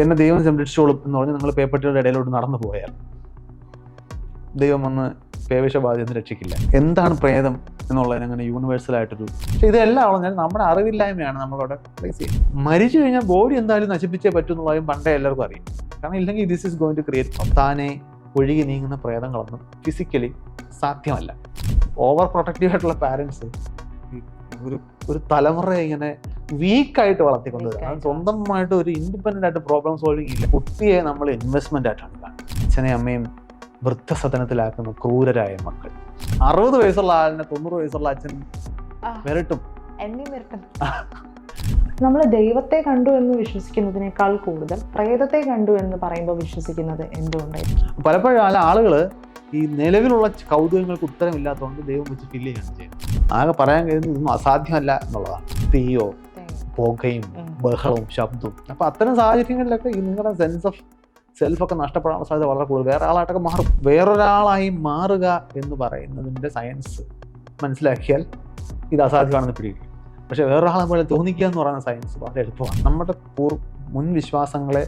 എന്നെ ദൈവം സംരക്ഷിച്ചോളും എന്ന് പറഞ്ഞ് നിങ്ങൾ പേപ്പട്ടിയുടെ ഇടയിലോട്ട് നടന്നു പോയാൽ ദൈവം വന്ന് പേവിഷബാധയെന്ന് രക്ഷിക്കില്ല. എന്താണ് പ്രേതം എന്നുള്ളതിന് അങ്ങനെ യൂണിവേഴ്സൽ ആയിട്ടൊരു, പക്ഷെ ഇതെല്ലാം പറഞ്ഞാൽ നമ്മുടെ അറിവില്ലായ്മയാണ് നമ്മളവിടെ പ്ലേസ് ചെയ്യുന്നത്. മരിച്ചു കഴിഞ്ഞാൽ ബോഡി എന്തായാലും നശിപ്പിച്ചേ പറ്റൂ എന്നുള്ളതും പണ്ടേ എല്ലാവർക്കും അറിയാം. കാരണം ഇല്ലെങ്കിൽ this is going to create, താനെ ഒഴുകി നീങ്ങുന്ന പ്രേതങ്ങളൊന്നും ഫിസിക്കലി സാധ്യമല്ല. ഓവർ പ്രൊട്ടക്റ്റീവ് ആയിട്ടുള്ള പാരൻസ് ഒരു തലമുറ ഇങ്ങനെ വീക്കായിട്ട് വളർത്തിക്കൊണ്ടുവരാം. സ്വന്തമായിട്ട് ഒരു ഇൻഡിപെൻഡൻ്റ് ആയിട്ട് പ്രോബ്ലം സോൾവിങ് ഇല്ല. കുട്ടിയെ നമ്മൾ ഇൻവെസ്റ്റ്മെന്റ് ആയിട്ടാണ് കാണുന്നത്. അച്ഛനെയും അമ്മയും വൃദ്ധസദനത്തിലാക്കുന്ന ക്രൂരരായ മക്കൾ. 60 വയസ്സുള്ള ആളിനെ 90 വയസ്സുള്ള അച്ഛൻ വരട്ടും. നമ്മൾ ദൈവത്തെ കണ്ടു എന്ന് വിശ്വസിക്കുന്നതിനേക്കാൾ കൂടുതൽ പ്രേതത്തെ കണ്ടു എന്ന് പറയുമ്പോൾ വിശ്വസിക്കുന്നത് എന്തുകൊണ്ടായിരിക്കും? പലപ്പോഴും ആളുകൾ ഈ നിലവിലുള്ള കൗതുകങ്ങൾക്ക് ഉത്തരമില്ലാത്തതുകൊണ്ട് ദൈവം വെച്ച് ഫില്ല് ചെയ്യാണ് ചെയ്യുന്നത്. ആകെ പറയാൻ കഴിയുന്നത് ഇതൊന്നും അസാധ്യമല്ല എന്നുള്ളതാണ്. തീയോ പുകയും ബഹളവും ശബ്ദവും. അപ്പൊ അത്തരം സാഹചര്യങ്ങളിലൊക്കെ ഈ നിങ്ങളുടെ സെൻസ് ഓഫ് സെൽഫൊക്കെ നഷ്ടപ്പെടാനുള്ള സാധ്യത വളരെ കൂടുതൽ. വേറെ ആളായിട്ടൊക്കെ മാറും. വേറൊരാളായി മാറുക എന്ന് പറയുന്നതിൻ്റെ സയൻസ് മനസ്സിലാക്കിയാൽ ഇത് അസാധ്യമാണെന്ന് പിടിക്കും. പക്ഷെ വേറൊരാളെ പോലെ തോന്നിക്കുക എന്ന് പറയുന്ന സയൻസ് വളരെ എളുപ്പമാണ്. നമ്മുടെ മുൻ വിശ്വാസങ്ങളെ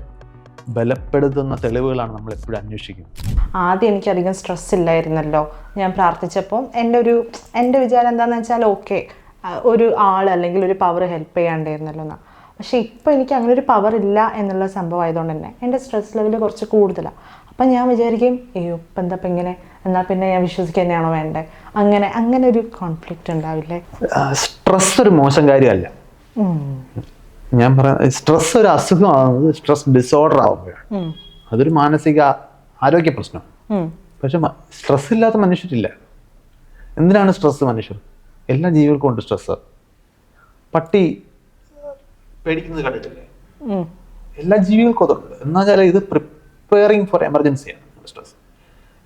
ബലപ്പെടുത്തുന്ന തെളിവുകളാണ് നമ്മൾ എപ്പോഴും അന്വേഷിക്കുന്നത്. ആദ്യം എനിക്കധികം സ്ട്രെസ് ഇല്ലായിരുന്നല്ലോ. ഞാൻ പ്രാർത്ഥിച്ചപ്പോൾ എൻ്റെ വിചാരം എന്താണെന്ന് വെച്ചാൽ ഓക്കെ ഒരു ആൾ അല്ലെങ്കിൽ ഒരു പവർ ഹെൽപ്പ് ചെയ്യാണ്ടായിരുന്നല്ലോ എന്നാ. പക്ഷെ ഇപ്പോൾ എനിക്ക് അങ്ങനെ ഒരു പവർ ഇല്ല എന്നുള്ള സംഭവം ആയതുകൊണ്ട് തന്നെ എൻ്റെ സ്ട്രെസ് ലെവൽ കുറച്ച് കൂടുതലാണ്. അപ്പം ഞാൻ വിചാരിക്കും അയ്യോ ഇപ്പം എന്താ ഇപ്പം ഇങ്ങനെ, എന്നാൽ പിന്നെ ഞാൻ വിശ്വസിക്കുക തന്നെയാണോ വേണ്ടേ? അങ്ങനെ ഒരു കോൺഫ്ലിക്റ്റ് ഉണ്ടാവില്ലേ? സ്ട്രെസ് ഒരു മോശം കാര്യമല്ല. ഞാൻ പറയാം, സ്ട്രെസ് ഒരു അസുഖമാകുന്നത് സ്ട്രെസ് ഡിസോർഡർ ആവുമ്പോഴാണ്. അതൊരു മാനസിക ആരോഗ്യ പ്രശ്നം. പക്ഷെ സ്ട്രെസ് ഇല്ലാത്ത മനുഷ്യരില്ല. എന്തിനാണ് സ്ട്രെസ്? മനുഷ്യർ എല്ലാ ജീവികൾക്കും ഉണ്ട് സ്ട്രെസ്. പട്ടി പേടിക്കുന്നത് കണ്ടിട്ടില്ലേ? എല്ലാ ജീവികൾക്കും അതുണ്ട്. എന്നുവെച്ചാൽ ഇത് പ്രിപ്പയറിങ് ഫോർ എമർജൻസിയാണ് stress.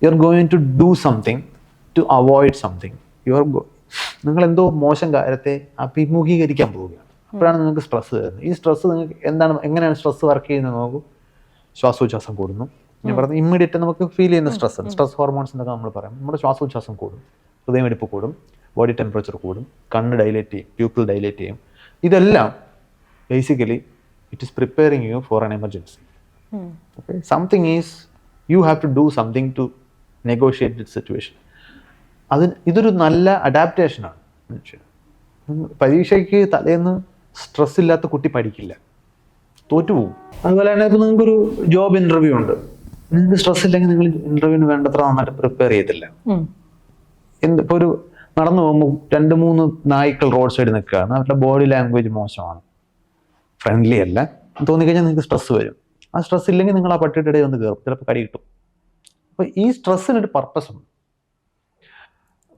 You are going to do something to avoid something. നിങ്ങൾ എന്തോ മോശം കാര്യത്തെ അഭിമുഖീകരിക്കാൻ പോവുകയാണ്. അപ്പോഴാണ് നിങ്ങൾക്ക് സ്ട്രെസ് വരുന്നത്. ഈ സ്ട്രെസ് നിങ്ങൾക്ക് എങ്ങനെയാണ് സ്ട്രെസ് വർക്ക് ചെയ്യുന്നത് നോക്കൂ. ശ്വാസോച്ഛ്വാസം കൂടുന്നു. ഞാൻ പറഞ്ഞത് ഇമ്മീഡിയറ്റ് നമുക്ക് ഫീൽ ചെയ്യുന്ന സ്ട്രെസ് ഹോർമോൺസ് എന്നൊക്കെ നമ്മൾ പറയാം. നമ്മുടെ ശ്വാസോച്ഛ്വാസം കൂടും, ഹൃദയമിടിപ്പ് കൂടും, ബോഡി ടെമ്പറേച്ചർ കൂടും, കണ്ണ് ഡൈലേറ്റ് ചെയ്യും, പ്യൂപ്പിൾ ഡൈലേറ്റ് ചെയ്യും. ഇതെല്ലാം basically it is preparing you for an emergency. Something is you have to do something to negotiate this situation. ഇതൊരു നല്ല അഡാപ്റ്റേഷനാണ് മനുഷ്യൻ. പരീക്ഷയ്ക്ക് തലേന്ന് സ്ട്രെസ് ഇല്ലാത്ത കുട്ടി പഠിക്കില്ല, തോറ്റുപോകും. അതുപോലെ തന്നെ ഇപ്പം നിങ്ങൾക്കൊരു ജോബ് ഇൻ്റർവ്യൂ ഉണ്ട്. നിങ്ങൾക്ക് സ്ട്രെസ് ഇല്ലെങ്കിൽ നിങ്ങൾ ഇൻ്റർവ്യൂവിന് വേണ്ടത്ര നന്നായിട്ട് പ്രിപ്പയർ ചെയ്തില്ല. ഇപ്പോൾ ഒരു നടന്നു പോകുമ്പോൾ 2-3 നായ്ക്കൾ റോഡ് സൈഡിൽ നിൽക്കുകയാണ്. അവരുടെ ബോഡി ലാംഗ്വേജ് മോശമാണ്, ഫ്രണ്ട്ലി അല്ല, തോന്നിക്കഴിഞ്ഞാൽ നിങ്ങൾക്ക് സ്ട്രെസ് വരും. ആ സ്ട്രെസ് ഇല്ലെങ്കിൽ നിങ്ങൾ ആ പട്ടിയുടെ ഇടയിൽ ഒന്ന് കയറും, ചിലപ്പോൾ കടി കിട്ടും. അപ്പോൾ ഈ സ്ട്രെസ്സിനൊരു പർപ്പസ് ഉണ്ട്.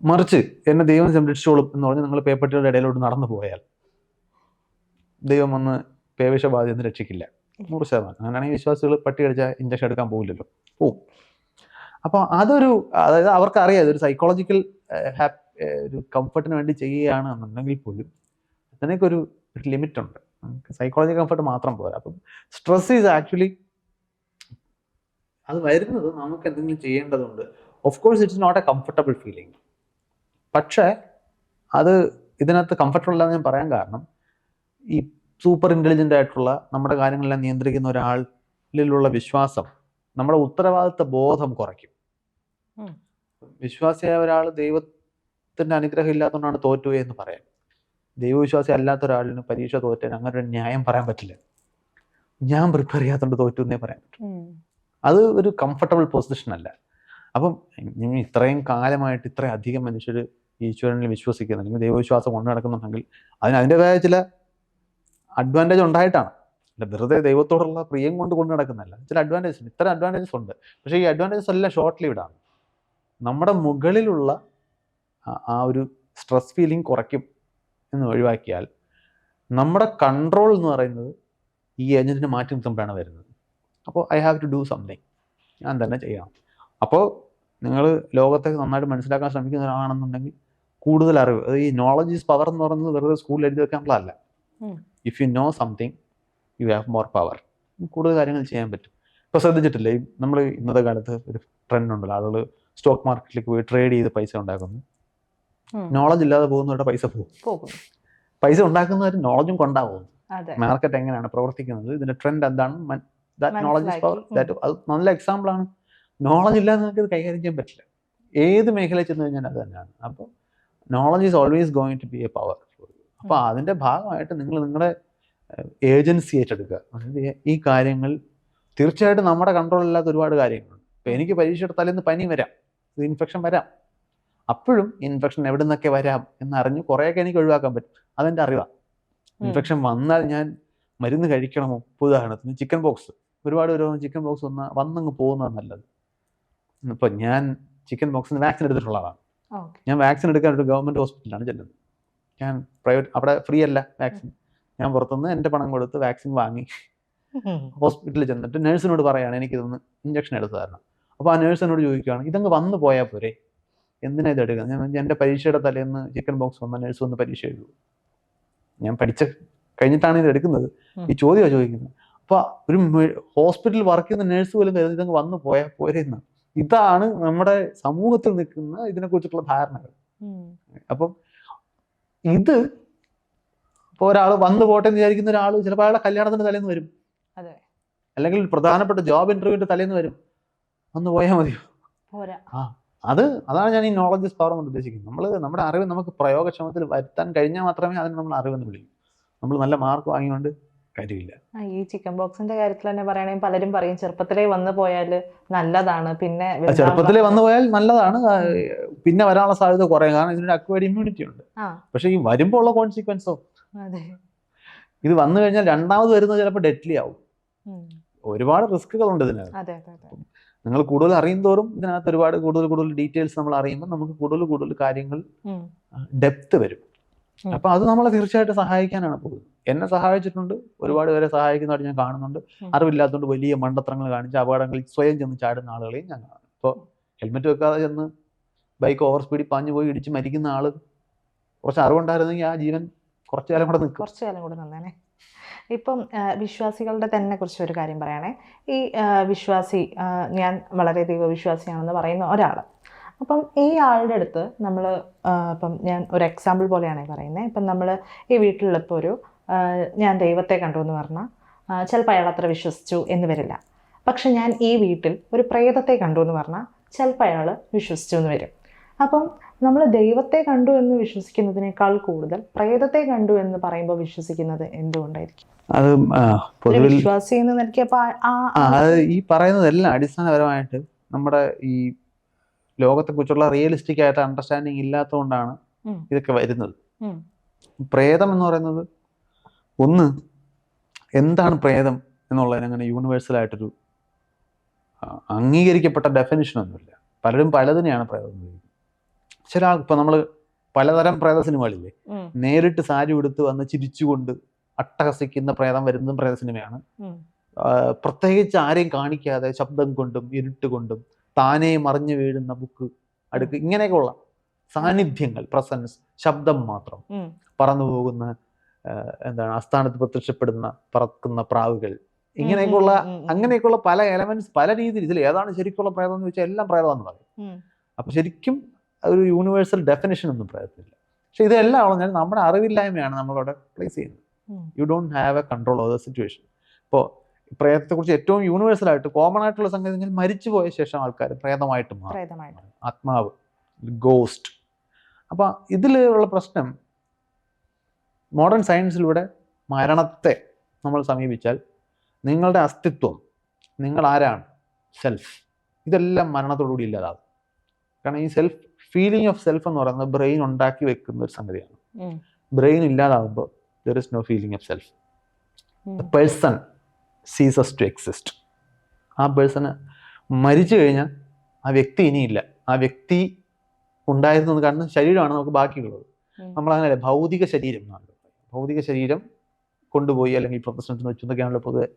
മറിച്ച് എന്നെ ദൈവം സംരക്ഷിച്ചോളും എന്ന് പറഞ്ഞ് നിങ്ങൾ പേപ്പട്ടിയുടെ ഇടയിലോട്ട് നടന്നു പോയാൽ ദൈവം വന്ന് പേവിഷബാധയെന്ന് രക്ഷിക്കില്ല. 100%. അങ്ങനെയാണെങ്കിൽ വിശ്വാസികൾ പട്ടി കടിച്ചാൽ ഇഞ്ചക്ഷൻ എടുക്കാൻ പോകില്ലല്ലോ, പോവും. അപ്പോൾ അതായത് അവർക്കറിയാം ഇതൊരു സൈക്കോളജിക്കൽ ഒരു കംഫർട്ടിന് വേണ്ടി ചെയ്യുകയാണ് എന്നുണ്ടെങ്കിൽ പോലും അതിനൊക്കെ ഒരു ലിമിറ്റ് ഉണ്ട്. സൈക്കോളജിക്കൽ കംഫർട്ട് മാത്രം പോരാ. അപ്പം സ്ട്രെസ് ഈസ് ആക്ച്വലി അത് വരുന്നത് നമുക്ക് എന്തെങ്കിലും ചെയ്യേണ്ടതുണ്ട്. Of course it's not a comfortable feeling. പക്ഷേ അത് ഇതിനകത്ത് കംഫർട്ടബിൾ അല്ലെന്ന് ഞാൻ പറയാൻ കാരണം, ഈ സൂപ്പർ ഇൻ്റലിജൻ്റ് ആയിട്ടുള്ള നമ്മുടെ കാര്യങ്ങളെല്ലാം നിയന്ത്രിക്കുന്ന ഒരാളിലുള്ള വിശ്വാസം നമ്മുടെ ഉത്തരവാദിത്വ ബോധം കുറയ്ക്കും. വിശ്വാസിയായ ഒരാൾ ദൈവത്തിൻ്റെ അനുഗ്രഹം ഇല്ലാത്തതുകൊണ്ടാണ് തോറ്റുപോയി എന്ന് പറയാം. ദൈവവിശ്വാസി അല്ലാത്ത ഒരാളിന് പരീക്ഷ തോറ്റാൻ അങ്ങനെ ഒരു ന്യായം പറയാൻ പറ്റില്ല. ഞാൻ പ്രിപ്പയർ ചെയ്യാത്തതുകൊണ്ട് തോറ്റു എന്നേ പറയാൻ പറ്റും. അത് ഒരു കംഫർട്ടബിൾ പൊസിഷൻ അല്ല. അപ്പം ഇത്രയും കാലമായിട്ട് ഇത്രയും അധികം മനുഷ്യർ ഈശ്വരനിൽ വിശ്വസിക്കുന്നുണ്ട്, അല്ലെങ്കിൽ ദൈവവിശ്വാസം കൊണ്ടു നടക്കുന്നുണ്ടെങ്കിൽ അതിൻ്റെതായ ചില അഡ്വാൻറ്റേജ് ഉണ്ടായിട്ടാണ്. അല്ല വെറുതെ ദൈവത്തോടുള്ള പ്രിയം കൊണ്ട് നടക്കുന്നതല്ല. ചില അഡ്വാൻറ്റേജസ്, ഇത്തരം അഡ്വാൻറ്റേജസ് ഉണ്ട്. പക്ഷേ ഈ അഡ്വാൻറ്റേജസ് എല്ലാം ഷോർട്ട് ലിവ്ഡാണ്. നമ്മുടെ മുകളിലുള്ള ആ ഒരു സ്ട്രെസ് ഫീലിംഗ് കുറയ്ക്കും എന്ന് ഒഴിവാക്കിയാൽ നമ്മുടെ കൺട്രോൾ എന്ന് പറയുന്നത് ഈ ഏജൻറ്റിനെ മാറ്റി നിർത്തുമ്പോഴാണ് വരുന്നത്. അപ്പോൾ I have to do something, ഞാൻ തന്നെ ചെയ്യണം. അപ്പോൾ നിങ്ങൾ ലോകത്തെ നന്നായിട്ട് മനസ്സിലാക്കാൻ ശ്രമിക്കുന്ന ഒരാളാണെന്നുണ്ടെങ്കിൽ കൂടുതൽ അറിവ്, ഈ നോളജ് ഈസ് പവർ എന്ന് പറയുന്നത് വെറുതെ സ്കൂളിൽ എഴുതി വെക്കാനുള്ളതല്ല. If you know something you have more power. കൂടുതൽ കാര്യങ്ങൾ ചെയ്യാൻ പറ്റും. ഇപ്പോൾ ശ്രദ്ധിച്ചിട്ടില്ലേ, നമ്മൾ ഇന്നത്തെ കാലത്ത് ഒരു ട്രെൻഡ് ഉണ്ടല്ലോ, ആളുകൾ സ്റ്റോക്ക് മാർക്കറ്റിലേക്ക് പോയി ട്രേഡ് ചെയ്ത് പൈസ ഉണ്ടാക്കുന്നു. നോളജ് ഇല്ലാതെ പോകുന്നവരുടെ പൈസ പോകും. പൈസ ഉണ്ടാക്കുന്നവർ നോളജും കൊണ്ടാകുന്നു. മാർക്കറ്റ് എങ്ങനെയാണ് പ്രവർത്തിക്കുന്നത്, ഇതിന്റെ ട്രെൻഡ് എന്താണ് that knowledge is power. That അത് നല്ല എക്സാമ്പിളാണ്. നോളജ് ഇല്ലാതെ നിങ്ങൾക്ക് ഇത് കൈകാര്യം ചെയ്യാൻ പറ്റില്ല. ഏത് മേഖലയിൽ ചെന്ന് കഴിഞ്ഞാൽ അത് തന്നെയാണ്. അപ്പോൾ knowledge is always going to be a power. അപ്പോൾ അതിൻ്റെ ഭാഗമായിട്ട് നിങ്ങൾ നിങ്ങളുടെ ഏജൻസി ഏറ്റെടുക്കുക. അതായത് ഈ കാര്യങ്ങൾ തീർച്ചയായിട്ടും നമ്മുടെ കൺട്രോളില്ലാത്ത ഒരുപാട് കാര്യങ്ങളുണ്ട്. ഇപ്പോൾ എനിക്ക് പരീക്ഷയുടെ തലേന്ന് പനി വരാം, ഇൻഫെക്ഷൻ വരാം. അപ്പോഴും ഇൻഫെക്ഷൻ എവിടെ നിന്നൊക്കെ വരാം എന്നറിഞ്ഞ് കുറേയൊക്കെ എനിക്ക് ഒഴിവാക്കാൻ പറ്റും. അതെൻ്റെ അറിവാണ്. ഇൻഫെക്ഷൻ വന്നാൽ ഞാൻ മരുന്ന് കഴിക്കണമോ? ഉദാഹരണത്തിന് ചിക്കൻ ബോക്സ്, ഒരുപാട് ചിക്കൻ ബോക്സ് വന്നങ്ങ് പോകുന്നതാണ് നല്ലത്. ഇപ്പം ഞാൻ ചിക്കൻ ബോക്സിന് വാക്സിൻ എടുത്തിട്ടുള്ള ആളാണ്. ഞാൻ വാക്സിൻ എടുക്കാൻ ഒരു ഗവൺമെൻറ് ഹോസ്പിറ്റലാണ് ചെല്ലുന്നത്. ഞാൻ പ്രൈവറ്റ്, അവിടെ ഫ്രീ അല്ല വാക്സിൻ. ഞാൻ പുറത്തുനിന്ന് എൻ്റെ പണം കൊടുത്ത് വാക്സിൻ വാങ്ങി ഹോസ്പിറ്റലിൽ ചെന്നിട്ട് നേഴ്സിനോട് പറയുകയാണ് എനിക്കിതൊന്ന് ഇഞ്ചക്ഷൻ എടുത്തു തരണം. അപ്പോൾ ആ നേഴ്സിനോട് ചോദിക്കുകയാണ് ഇതങ്ങ് വന്നു പോയാൽ പോരെ, എന്തിനാ ഇത് എടുക്കുന്നത്? ഞാൻ എൻ്റെ പരീക്ഷയുടെ തലേന്ന് ചിക്കൻ ബോക്സ് വന്ന നേഴ്സ് വന്ന് പരീക്ഷ എഴുതും. ഞാൻ പഠിച്ച കഴിഞ്ഞിട്ടാണ് ഇത് എടുക്കുന്നത്. ഈ ചോദ്യമാണ് ചോദിക്കുന്നത്. അപ്പോൾ ഒരു ഹോസ്പിറ്റലിൽ വർക്ക് ചെയ്യുന്ന നേഴ്സ് പോലും കരുതി ഇതങ്ങ് വന്നു പോയാൽ പോരെ എന്ന്. ഇതാണ് നമ്മുടെ സമൂഹത്തിൽ നിൽക്കുന്ന ഇതിനെക്കുറിച്ചിട്ടുള്ള ധാരണകൾ. അപ്പം ഇത് ഇപ്പോൾ ഒരാൾ വന്നു പോട്ടെ എന്ന് വിചാരിക്കുന്ന ഒരാൾ ചിലപ്പോൾ അയാളുടെ കല്യാണത്തിന്റെ തലേന്ന് വരും, അല്ലെങ്കിൽ പ്രധാനപ്പെട്ട ജോബ് ഇന്റർവ്യൂവിന്റെ തലേന്ന് വരും. വന്നു പോയാൽ മതിയോ? അതാണ് ഞാൻ ഈ നോളജ് ഇസ് പവർ എന്ന് ഉദ്ദേശിക്കുന്നത്. നമ്മുടെ അറിവ് നമുക്ക് പ്രയോഗക്ഷമത്തിൽ വരുത്താൻ കഴിഞ്ഞാൽ മാത്രമേ അതിന് നമ്മൾ അറിവെന്ന് വിളിക്കൂ. നമ്മൾ നല്ല മാർക്ക് വാങ്ങിക്കൊണ്ട് കാര്യമില്ല. ഈ ചിക്കൻ ബോക്സിന്റെ കാര്യത്തിൽ തന്നെ പറയുകയാണെങ്കിൽ പലരും പറയും ചെറുപ്പത്തിലേ വന്നു പോയാൽ നല്ലതാണ്, പിന്നെ ചെറുപ്പത്തിലേ വന്നു പോയാൽ നല്ലതാണ്, പിന്നെ വരാനുള്ള സാധ്യത കുറയും. കാരണം ഇതിനൊരു അക്വയർഡ് ഇമ്മ്യൂണിറ്റി ഉണ്ട്. പക്ഷെ ഈ വരുമ്പോൾ ഉള്ള കോൺസിക്വൻസോ, ഇത് വന്നു കഴിഞ്ഞാൽ രണ്ടാമത് വരുന്നത് ചിലപ്പോൾ ഡെഡ്ലി ആവും. ഒരുപാട് റിസ്കുകളുണ്ട് ഇതിനകത്ത്. നിങ്ങൾ കൂടുതൽ അറിയുന്തോറും ഇതിനകത്ത് ഒരുപാട് കൂടുതൽ ഡീറ്റെയിൽസ് നമ്മൾ അറിയുമ്പോൾ നമുക്ക് കൂടുതൽ കാര്യങ്ങൾ ഡെപ്ത് വരും. അപ്പൊ അത് നമ്മളെ തീർച്ചയായിട്ടും സഹായിക്കാനാണ് പോകുന്നത്. എന്നെ സഹായിച്ചിട്ടുണ്ട്, ഒരുപാട് പേരെ സഹായിക്കുന്നതായിട്ട് ഞാൻ കാണുന്നുണ്ട്. അറിവില്ലാത്തതുകൊണ്ട് വലിയ മണ്ടത്തരങ്ങൾ കാണിച്ച് അപകടങ്ങളിൽ സ്വയം ചെന്ന് ചാടുന്ന ആളുകളെയും ഞാൻ കാണുന്നു. ഇപ്പോൾ ഹെൽമെറ്റ് വെക്കാതെ ചെന്ന് ബൈക്ക് ഓവർ സ്പീഡിൽ പാഞ്ഞു പോയി ഇടിച്ച് മരിക്കുന്ന ആള് കുറച്ച് അറിവുണ്ടായിരുന്നെങ്കിൽ ആ ജീവൻ കുറച്ചു കാലം കൂടെ നന്നേനെ. ഇപ്പം വിശ്വാസികളുടെ തന്നെ കുറിച്ച് ഒരു കാര്യം പറയണേ. ഈ വിശ്വാസി, ഞാൻ വളരെ ദൈവവിശ്വാസിയാണെന്ന് പറയുന്ന ഒരാൾ, അപ്പം ഈ ആളുടെ അടുത്ത് നമ്മൾ ഇപ്പം ഞാൻ ഒരു എക്സാമ്പിൾ പോലെയാണ് പറയുന്നത്. ഇപ്പം നമ്മൾ ഈ വീട്ടിലുള്ളപ്പോൾ ഒരു ഞാൻ ദൈവത്തെ കണ്ടു എന്ന് പറഞ്ഞാൽ ചിലപ്പോൾ അയാൾ അത്ര വിശ്വസിച്ചു എന്ന് വരില്ല. പക്ഷെ ഞാൻ ഈ വീട്ടിൽ ഒരു പ്രേതത്തെ കണ്ടു എന്ന് പറഞ്ഞാൽ ചിലപ്പോൾ അയാൾ വിശ്വസിച്ചു എന്ന് വരും. അപ്പം നമ്മൾ ദൈവത്തെ കണ്ടു എന്ന് വിശ്വസിക്കുന്നതിനേക്കാൾ കൂടുതൽ പ്രേതത്തെ കണ്ടു എന്ന് പറയുമ്പോൾ വിശ്വസിക്കുന്നത് എന്തുകൊണ്ടായിരിക്കും? അത് വിശ്വാസി എന്ന് നൽകിയപ്പോൾ ഈ പറയുന്നതെല്ലാം അടിസ്ഥാനപരമായിട്ട് നമ്മുടെ ഈ ലോകത്തെക്കുറിച്ചുള്ള റിയലിസ്റ്റിക് ആയിട്ട് അണ്ടർസ്റ്റാൻഡിങ് ഇല്ലാത്തതുകൊണ്ടാണ് ഇതൊക്കെ വരുന്നത്. പ്രേതം എന്ന് പറയുന്നത്, ഒന്ന് എന്താണ് പ്രേതം എന്നുള്ളതിന് അങ്ങനെ യൂണിവേഴ്സൽ ആയിട്ടൊരു അംഗീകരിക്കപ്പെട്ട ഡെഫിനിഷനൊന്നുമില്ല. പലരും പലതിനെയാണ് പ്രേതം എന്ന് പറയുന്നത്. ചില ഇപ്പൊ നമ്മൾ പലതരം പ്രേത സിനിമകളില്ലേ, നേരിട്ട് സാരി ഉടുത്ത് വന്ന് ചിരിച്ചുകൊണ്ട് അട്ടഹസിക്കുന്ന പ്രേതം വരുന്നതും പ്രേത സിനിമയാണ്. പ്രത്യേകിച്ച് ആരെയും കാണിക്കാതെ ശബ്ദം കൊണ്ടും ഇരുട്ട് കൊണ്ടും താനേ മറിഞ്ഞു വീഴുന്ന ബുക്ക് അടുക്ക്, ഇങ്ങനെയൊക്കെയുള്ള സാന്നിധ്യങ്ങൾ, പ്രസൻസ്, ശബ്ദം മാത്രം, പറന്നു പോകുന്ന ആസ്ഥാനത്ത് പ്രത്യക്ഷപ്പെടുന്ന പറക്കുന്ന പ്രാവുകൾ, അങ്ങനെയൊക്കെയുള്ള പല എലമെന്റ്സ്, പല രീതിയിൽ. ഇതിൽ ഏതാണ് ശരിക്കുള്ള പ്രേതം എന്ന് ചോദിച്ചാൽ എല്ലാം പ്രേതമെന്ന് പറയും. അപ്പൊ ശരിക്കും ഒരു യൂണിവേഴ്സൽ ഡെഫിനേഷൻ ഒന്നും പ്രേതത്തില്ല. പക്ഷെ ഇതെല്ലാം പറഞ്ഞാൽ നമ്മുടെ അറിവില്ലായ്മയാണ് നമ്മളവിടെ പ്ലേസ് ചെയ്യുന്നത്. You don't have A control over the situation. ഇപ്പോൾ പ്രേതത്തെക്കുറിച്ച് ഏറ്റവും യൂണിവേഴ്സൽ ആയിട്ട് കോമൺ ആയിട്ടുള്ള സംഗതി മരിച്ചു പോയ ശേഷം ആൾക്കാർ പ്രേതമായിട്ട് മാറും, ആത്മാവ്, ഗോസ്റ്റ്. അപ്പൊ ഇതിലുള്ള പ്രശ്നം, മോഡേൺ സയൻസിലൂടെ മരണത്തെ നമ്മൾ സമീപിച്ചാൽ നിങ്ങളുടെ അസ്തിത്വം, നിങ്ങൾ ആരാണ്, സെൽഫ്, ഇതെല്ലാം മരണത്തോടുകൂടി ഇല്ലാതാകും. കാരണം ഈ സെൽഫ്, ഫീലിംഗ് ഓഫ് സെൽഫ് എന്ന് പറയുന്നത് ബ്രെയിൻ ഉണ്ടാക്കി വെക്കുന്ന ഒരു സംഗതിയാണ്. ബ്രെയിൻ ഇല്ലാതാകുമ്പോൾ there is no feeling of self. The person ceases to exist. ആ പേഴ്സണ് മരിച്ചു കഴിഞ്ഞാൽ ആ വ്യക്തി ഇനിയില്ല. ആ വ്യക്തി ഉണ്ടായിരുന്നു കാണുന്ന ശരീരമാണ് നമുക്ക് ബാക്കിയുള്ളത്. നമ്മളങ്ങനെ ഭൗതിക ശരീരം, ഭൗതിക ശരീരം കൊണ്ടുപോയി അല്ലെങ്കിൽ പ്രദർശനത്തിന് വെച്ചൊക്കെയാണല്ലോ പൊതുവെ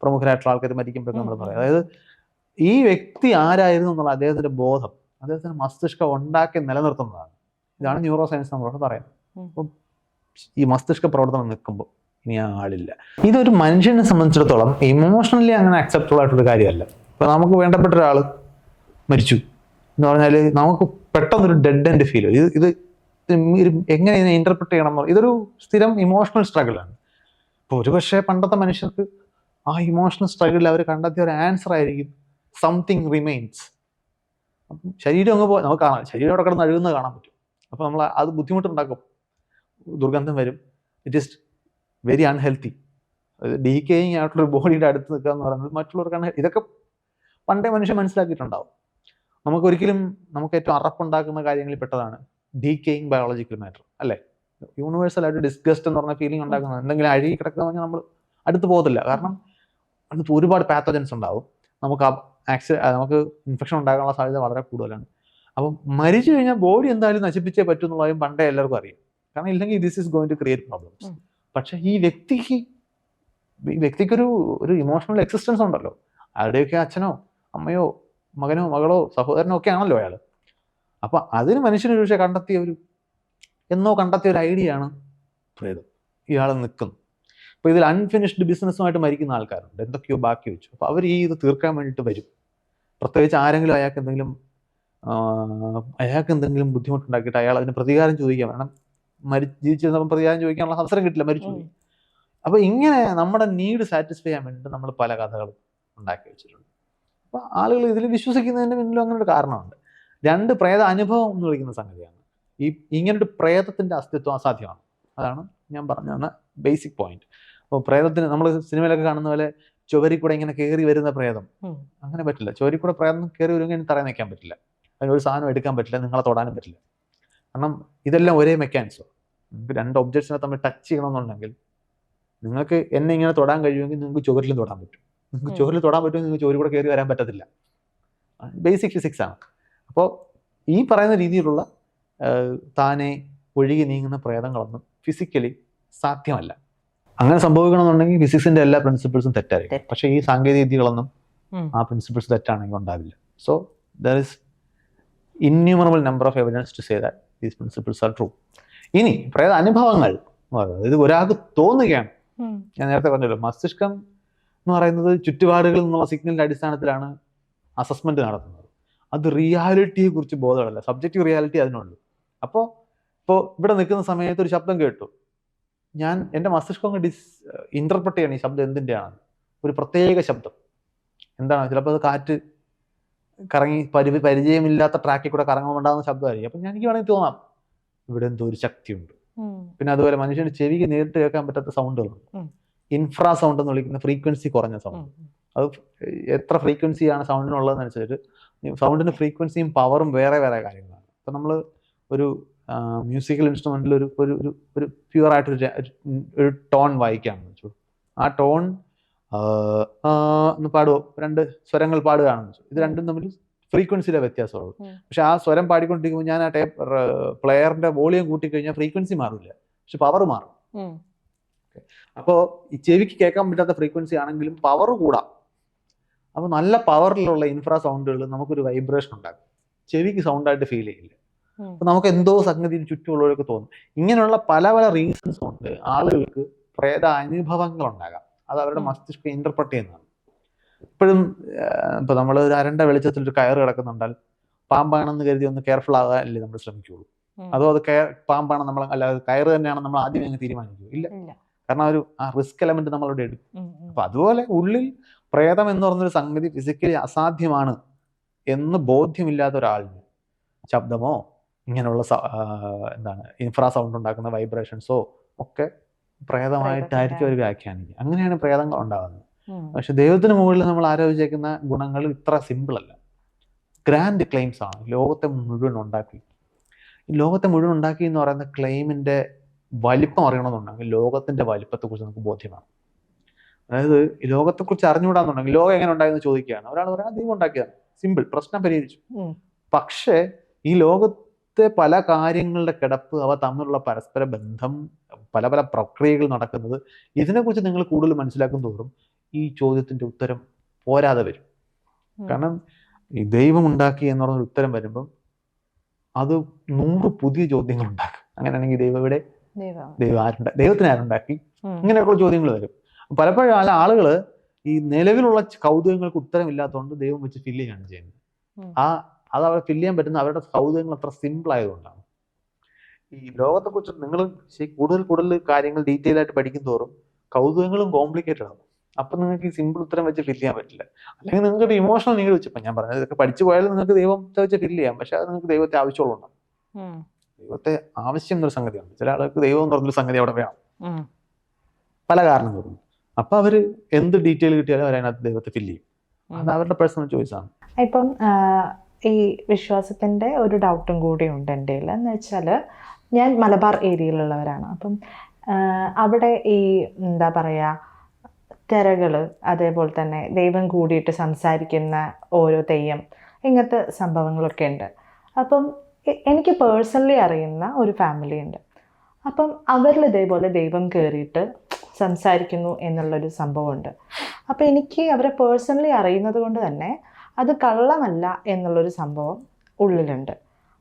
പ്രമുഖരായിട്ടുള്ള ആൾക്കാർ മരിക്കുമ്പോഴൊക്കെ നമ്മൾ പറയാം. അതായത് ഈ വ്യക്തി ആരായിരുന്നു എന്നുള്ള അദ്ദേഹത്തിന്റെ ബോധം, അദ്ദേഹത്തിന്റെ മസ്തിഷ്കം ഉണ്ടാക്കി നിലനിർത്തുന്നതാണ്. ഇതാണ് ന്യൂറോ സയൻസ് നമ്മളോട് പറയുന്നത്. അപ്പം ഈ മസ്തിഷ്ക പ്രവർത്തനം നിൽക്കുമ്പോൾ ഇനി ആ ആളില്ല. ഇതൊരു മനുഷ്യനെ സംബന്ധിച്ചിടത്തോളം ഇമോഷണലി അങ്ങനെ അക്സെപ്റ്റബിൾ ആയിട്ടുള്ള കാര്യമല്ല. ഇപ്പൊ നമുക്ക് വേണ്ടപ്പെട്ട ഒരാൾ മരിച്ചു എന്ന് പറഞ്ഞാൽ നമുക്ക് പെട്ടെന്നൊരു ഡെഡ് എൻഡ് ഫീൽ. ഇത് എങ്ങനെ ഇതിനെ ഇന്റർപ്രറ്റ് ചെയ്യണം? ഇതൊരു സ്ഥിരം ഇമോഷണൽ സ്ട്രഗിളാണ്. ഇപ്പോൾ ഒരുപക്ഷെ പണ്ടത്തെ മനുഷ്യർക്ക് ആ ഇമോഷണൽ സ്ട്രഗിളിൽ അവർ കണ്ടെത്തിയ ഒരു ആൻസർ ആയിരിക്കും സംതിങ് റിമെയിൻസ്. അപ്പം ശരീരം അങ്ങ് പോയി നമുക്ക് കാണാം, ശരീരം അവിടെ കിടന്ന് അഴുകുന്നത് കാണാൻ പറ്റും. അപ്പോൾ നമ്മൾ അത് ബുദ്ധിമുട്ടുണ്ടാക്കും, ദുർഗന്ധം വരും. It is very unhealthy. Decaying ആയിട്ടുള്ള ബോഡിയുടെ അടുത്ത് നിൽക്കുക എന്ന് പറയുന്നത് മറ്റുള്ളവർക്കാണ്. ഇതൊക്കെ പണ്ടേ മനുഷ്യൻ മനസ്സിലാക്കിയിട്ടുണ്ടാവും. നമുക്കൊരിക്കലും നമുക്ക് ഏറ്റവും അറപ്പുണ്ടാക്കുന്ന കാര്യങ്ങളിൽ പെട്ടതാണ് ഡീക്കേയിങ് ബയോളജിക്കൽ മാറ്റർ, അല്ലേ? യൂണിവേഴ്സലായിട്ട് ഡിസ്ഗസ്റ്റ് എന്ന് പറഞ്ഞ ഫീലിംഗ് ഉണ്ടാക്കുന്നത്, എന്തെങ്കിലും അഴുകി കിടക്കുന്ന നമ്മൾ അടുത്ത് പോകത്തില്ല. കാരണം അടുത്ത് ഒരുപാട് പാത്തോജൻസ് ഉണ്ടാവും, നമുക്ക് നമുക്ക് ഇൻഫെക്ഷൻ ഉണ്ടാകാനുള്ള സാധ്യത വളരെ കൂടുതലാണ്. അപ്പം മരിച്ചു കഴിഞ്ഞാൽ ബോഡി എന്തായാലും നശിപ്പിച്ചേ പറ്റും എന്നുള്ളതും പണ്ടേ എല്ലാവർക്കും അറിയാം. കാരണം ഇല്ലെങ്കിൽ this is going to create problems. പക്ഷെ ഈ വ്യക്തിക്കൊരു ഇമോഷണൽ എക്സിസ്റ്റൻസ് ഉണ്ടല്ലോ. ആരുടെയൊക്കെ അച്ഛനോ അമ്മയോ മകനോ മകളോ സഹോദരനോ ഒക്കെ ആണല്ലോ അയാൾ. അപ്പൊ അതിന് മനുഷ്യനൊരു പക്ഷേ കണ്ടെത്തിയ ഒരു ഐഡിയ ആണ് പ്രേതം. ഇയാൾ നിൽക്കുന്നു. അപ്പൊ ഇതിൽ അൺഫിനിഷ്ഡ് ബിസിനസ്സുമായിട്ട് മരിക്കുന്ന ആൾക്കാരുണ്ട്, എന്തൊക്കെയോ ബാക്കി വെച്ചു. അപ്പൊ അവർ ഇത് തീർക്കാൻ വേണ്ടിയിട്ട് വരും. പ്രത്യേകിച്ച് ആരെങ്കിലും അയാൾക്ക് എന്തെങ്കിലും ബുദ്ധിമുട്ടുണ്ടാക്കിയിട്ട് അയാൾ അതിന് പ്രതികാരം ചോദിക്കാൻ വേണം. ജീവിച്ചിരുന്നപ്പം പ്രതികാരം ചോദിക്കാനുള്ള അവസരം കിട്ടില്ല, മരിച്ചു പോയി. അപ്പൊ ഇങ്ങനെ നമ്മുടെ നീഡ് സാറ്റിസ്ഫൈ ചെയ്യാൻ വേണ്ടിയിട്ട് നമ്മൾ പല കഥകളും ഉണ്ടാക്കി വെച്ചിട്ടുണ്ട്. അപ്പൊ ആളുകൾ ഇതിൽ വിശ്വസിക്കുന്നതിന്റെ പിന്നിലും അങ്ങനെ ഒരു കാരണമുണ്ട്. 2 പ്രേത അനുഭവം എന്ന് വിളിക്കുന്ന സംഗതിയാണ്. ഇങ്ങനൊരു പ്രേതത്തിന്റെ അസ്തിത്വം അസാധ്യമാണ്. അതാണ് ഞാൻ പറഞ്ഞു തന്ന ബേസിക് പോയിന്റ്. അപ്പോൾ പ്രേതത്തിന് നമ്മൾ സിനിമയിലൊക്കെ കാണുന്ന പോലെ ചുവരി കൂടെ ഇങ്ങനെ കയറി വരുന്ന പ്രേതം അങ്ങനെ പറ്റില്ല. ചുവരി കൂടെ പ്രേതം കയറി വരുമെങ്കിൽ തറയിൽ നിൽക്കാൻ പറ്റില്ല, അതിനൊരു സാധനം എടുക്കാൻ പറ്റില്ല, നിങ്ങളെ തൊടാനും പറ്റില്ല. കാരണം ഇതെല്ലാം ഒരേ മെക്കാനിസം. നിങ്ങൾക്ക് 2 ഒബ്ജക്ട്സിനെ തമ്മിൽ ടച്ച് ചെയ്യണമെന്നുണ്ടെങ്കിൽ നിങ്ങൾക്ക് എന്നെ ഇങ്ങനെ തൊടാൻ കഴിയുമെങ്കിൽ നിങ്ങൾക്ക് ചുവരിലും തൊടാൻ പറ്റും. നിങ്ങൾക്ക് ചുവരിൽ തൊടാൻ പറ്റുമെങ്കിൽ നിങ്ങൾക്ക് ചുവരി കൂടെ കയറി വരാൻ പറ്റത്തില്ല. ബേസിക് ഫിസിക്സ് ആണ്. അപ്പോൾ ഈ പറയുന്ന രീതിയിലുള്ള താനെ ഒഴുകി നീങ്ങുന്ന പ്രേതങ്ങളൊന്നും ഫിസിക്കലി സാധ്യമല്ല. അങ്ങനെ സംഭവിക്കണമെന്നുണ്ടെങ്കിൽ ഫിസിക്സിന്റെ എല്ലാ പ്രിൻസിപ്പിൾസും തെറ്റായിരിക്കും. പക്ഷെ ഈ സാങ്കേതിക വിദ്യകളൊന്നും ആ പ്രിൻസിപ്പിൾസ് തെറ്റാണെങ്കിൽ ഉണ്ടാവില്ല. So there is innumerable number of evidence to say that these principles are true. ഇനി പ്രേത അനുഭവങ്ങൾ എന്ന് പറയുന്നത് ഇത് ഒരാൾക്ക് തോന്നുകയാണ്. ഞാൻ നേരത്തെ പറഞ്ഞല്ലോ, മസ്തിഷ്കം എന്ന് പറയുന്നത് ചുറ്റുപാടുകളിൽ നിന്നുള്ള സിഗ്നലിന്റെ അടിസ്ഥാനത്തിലാണ് അസസ്മെന്റ് നടത്തുന്നത്. അത് റിയാലിറ്റിയെ കുറിച്ച് ബോധമല്ല, സബ്ജക്റ്റീവ് റിയാലിറ്റി അതിനുള്ളൂ. ഇപ്പോൾ ഇവിടെ നിൽക്കുന്ന സമയത്ത് ഒരു ശബ്ദം കേട്ടു, എൻ്റെ മസ്തിഷ്കം ഇന്റർപ്രറ്റ് ചെയ്യണം ഈ ശബ്ദം എന്തിൻ്റെയാണ്, ഒരു പ്രത്യേക ശബ്ദം എന്താണ്. ചിലപ്പോൾ അത് കാറ്റ് കറങ്ങി പരിചയമില്ലാത്ത ട്രാക്കിൽ കൂടെ കറങ്ങുമ്പോൾ ഉണ്ടാകുന്ന ശബ്ദമായിരിക്കും. അപ്പം എനിക്ക് വേണമെങ്കിൽ തോന്നാം ഇവിടെ എന്തോ ഒരു ശക്തിയുണ്ട്. പിന്നെ അതുപോലെ മനുഷ്യന്റെ ചെവിക്ക് നേരിട്ട് കേൾക്കാൻ പറ്റാത്ത സൗണ്ടുകളുണ്ട്. ഇൻഫ്രാ സൗണ്ട് എന്ന് വിളിക്കുന്ന ഫ്രീക്വൻസി കുറഞ്ഞ സൗണ്ട്. അത് എത്ര ഫ്രീക്വൻസിയാണ് സൗണ്ടിനുള്ളതെന്നനുസരിച്ച് സൗണ്ടിന്റെ ഫ്രീക്വൻസിയും പവറും വേറെ വേറെ കാര്യങ്ങളാണ്. ഇപ്പം നമ്മൾ ഒരു മ്യൂസിക്കൽ ഇൻസ്ട്രുമെന്റിൽ ഒരു പ്യുവർ ആയിട്ടൊരു ടോൺ വായിക്കുകയാണെന്ന് വെച്ചു. ആ ടോൺ ഒന്ന് പാടുമോ, 2 സ്വരങ്ങൾ പാടുകയാണെന്ന് വെച്ചു. ഇത് രണ്ടും തമ്മിൽ ഫ്രീക്വൻസിയുടെ വ്യത്യാസമുള്ളൂ. പക്ഷെ ആ സ്വരം പാടിക്കൊണ്ടിരിക്കുമ്പോൾ ഞാൻ ആ പ്ലെയറിന്റെ വോളിയം കൂട്ടിക്കഴിഞ്ഞാൽ ഫ്രീക്വൻസി മാറില്ല, പക്ഷെ പവർ മാറും. അപ്പോൾ ഈ ചെവിക്ക് കേൾക്കാൻ പറ്റാത്ത ഫ്രീക്വൻസി ആണെങ്കിലും പവർ കൂടാം. അപ്പോൾ നല്ല പവറിലുള്ള ഇൻഫ്രാ സൗണ്ടുകൾ നമുക്കൊരു വൈബ്രേഷൻ ഉണ്ടാക്കും, ചെവിക്ക് സൗണ്ടായിട്ട് ഫീൽ ചെയ്യില്ല. അപ്പൊ നമുക്ക് എന്തോ സംഗതി ചുറ്റുമുള്ളവരൊക്കെ തോന്നും. ഇങ്ങനെയുള്ള പല പല റീസൺസ് കൊണ്ട് ആളുകൾക്ക് പ്രേത അനുഭവങ്ങൾ ഉണ്ടാകാം. അത് അവരുടെ മസ്തിഷ്കം ഇന്റർപ്രറ്റ് ചെയ്യുന്നതാണ്. ഇപ്പോഴും ഇപ്പൊ നമ്മൾ ഒരു അരണ്ട വെളിച്ചത്തിൽ ഒരു കയറ് കിടക്കുന്നുണ്ടാൽ പാമ്പാണെന്ന് കരുതി ഒന്ന് കെയർഫുൾ ആകാനല്ലേ നമ്മൾ ശ്രമിക്കുള്ളൂ. അതോ അത് പാമ്പാണ് നമ്മൾ, അല്ലാതെ കയറ് തന്നെയാണ് നമ്മൾ ആദ്യം അങ്ങ് തീരുമാനിക്കൂ? ഇല്ല. കാരണം ആ റിസ്ക് എലമെന്റ് നമ്മളവിടെ എടുക്കും. അപ്പൊ അതുപോലെ ഉള്ളിൽ പ്രേതം എന്ന് പറഞ്ഞൊരു സംഗതി ഫിസിക്കലി അസാധ്യമാണ് എന്ന് ബോധ്യമില്ലാത്ത ഒരാളിന് ശബ്ദമോ ഇങ്ങനെയുള്ള ഇൻഫ്രാ സൗണ്ട് ഉണ്ടാക്കുന്ന വൈബ്രേഷൻസോ ഒക്കെ പ്രേതമായിട്ടായിരിക്കും അവർ വ്യാഖ്യാനിക്കുക. അങ്ങനെയാണ് പ്രേതങ്ങൾ ഉണ്ടാകുന്നത്. പക്ഷെ ദൈവത്തിന് മുകളിൽ നമ്മൾ ആരോപിച്ചേക്കുന്ന ഗുണങ്ങൾ ഇത്ര സിമ്പിൾ അല്ല, ഗ്രാൻഡ് ക്ലെയിംസ് ആണ്. ലോകത്തെ മുഴുവൻ ഉണ്ടാക്കി എന്ന് പറയുന്ന ക്ലെയിമിന്റെ വലിപ്പം അറിയണമെന്നുണ്ടെങ്കിൽ ലോകത്തിന്റെ വലിപ്പത്തെക്കുറിച്ച് നമുക്ക് ബോധ്യമാണ്. അതായത് ഈ ലോകത്തെക്കുറിച്ച് അറിഞ്ഞുകൂടാന്നുണ്ടെങ്കിൽ ലോകം എങ്ങനെ ഉണ്ടായെന്ന് ചോദിക്കുകയാണ്. ഒരാൾ പറയാൻ ദൈവം ഉണ്ടാക്കിയതാണ്, സിമ്പിൾ, പ്രശ്നം പരിഹരിച്ചു. പക്ഷേ ഈ ലോകത്തെ പല കാര്യങ്ങളുടെ കിടപ്പ്, അവ തമ്മിലുള്ള പരസ്പര ബന്ധം, പല പല പ്രക്രിയകൾ നടക്കുന്നത്, ഇതിനെക്കുറിച്ച് നിങ്ങൾ കൂടുതൽ മനസ്സിലാക്കും തോറും ഈ ചോദ്യത്തിന്റെ ഉത്തരം പോരാതെ വരും. കാരണം ഈ ദൈവം ഉണ്ടാക്കി എന്ന് പറഞ്ഞൊരു ഉത്തരം വരുമ്പം അത് 100 പുതിയ ചോദ്യങ്ങൾ ഉണ്ടാക്കും. അങ്ങനെയാണെങ്കിൽ ദൈവത്തിന് ആരുണ്ടാക്കി, ഇങ്ങനെയൊക്കെയുള്ള ചോദ്യങ്ങൾ വരും. പലപ്പോഴും ആളുകൾ ഈ നിലവിലുള്ള കൗതുകങ്ങൾക്ക് ഉത്തരമില്ലാത്തതുകൊണ്ട് ദൈവം വെച്ച് ഫില്ല് ചെയ്യാണ് ചെയ്യുന്നത്. അത് അവിടെ ഫില്ല് ചെയ്യാൻ പറ്റുന്ന അവരുടെ കൗതുകങ്ങൾ അത്ര സിമ്പിൾ ആയതുകൊണ്ടാണ്. ഈ ലോകത്തെക്കുറിച്ച് നിങ്ങൾ കൂടുതൽ കാര്യങ്ങൾ ഡീറ്റെയിൽ ആയിട്ട് പഠിക്കും തോറും കൗതുകങ്ങളും കോംപ്ലിക്കേറ്റഡ് ആകും. അപ്പൊ നിങ്ങൾക്ക് ഈ സിമ്പിൾ ഉത്തരം വെച്ച് ഫില്ല് ചെയ്യാൻ പറ്റില്ല. അല്ലെങ്കിൽ നിങ്ങൾക്ക് ഒരു ഇമോഷണൽ നീഡ് വെച്ച്, ഇപ്പം ഞാൻ പറഞ്ഞത് ഇതൊക്കെ പഠിച്ചു പോയാലും നിങ്ങൾക്ക് ദൈവത്തെ വെച്ച് ഫില്ല് ചെയ്യാം. പക്ഷെ അത് നിങ്ങൾക്ക് ദൈവത്തെ ആവശ്യമുള്ളതാണ്. ദൈവത്തെ ആവശ്യം എന്നൊരു സംഗതിയുണ്ട്. ചില ആൾക്ക് ദൈവം എന്ന് പറഞ്ഞൊരു സംഗതി അവിടെ വേണം, പല കാരണങ്ങളും. അപ്പൊ അവര് എന്ത് ഡീറ്റെയിൽ കിട്ടിയാലും അവരതിനകത്ത് ദൈവത്തെ ഫില്ല് ചെയ്യും. അത് അവരുടെ പേഴ്സണൽ ചോയ്സ് ആണ്. ഇപ്പം ഈ വിശ്വാസത്തിന്റെ ഒരു ഡൗട്ടും കൂടി ഉണ്ട് എൻ്റെ എന്ന് വെച്ചാൽ, ഞാൻ മലബാർ ഏരിയയിലുള്ളവരാണ്. അപ്പം അവിടെ ഈ എന്താ പറയുക, തിരകൾ, അതേപോലെ തന്നെ ദൈവം കൂടിയിട്ട് സംസാരിക്കുന്ന ഓരോ തെയ്യം, ഇങ്ങനത്തെ സംഭവങ്ങളൊക്കെ ഉണ്ട്. അപ്പം എനിക്ക് പേഴ്സണലി അറിയുന്ന ഒരു ഫാമിലി ഉണ്ട്. അപ്പം അവരിൽ ഇതേപോലെ ദൈവം കയറിയിട്ട് സംസാരിക്കുന്നു എന്നുള്ളൊരു സംഭവമുണ്ട്. അപ്പം എനിക്ക് അവരെ പേഴ്സണലി അറിയുന്നത് കൊണ്ട് തന്നെ അത് കള്ളമല്ല എന്നുള്ളൊരു സംഭവം ഉള്ളിലുണ്ട്.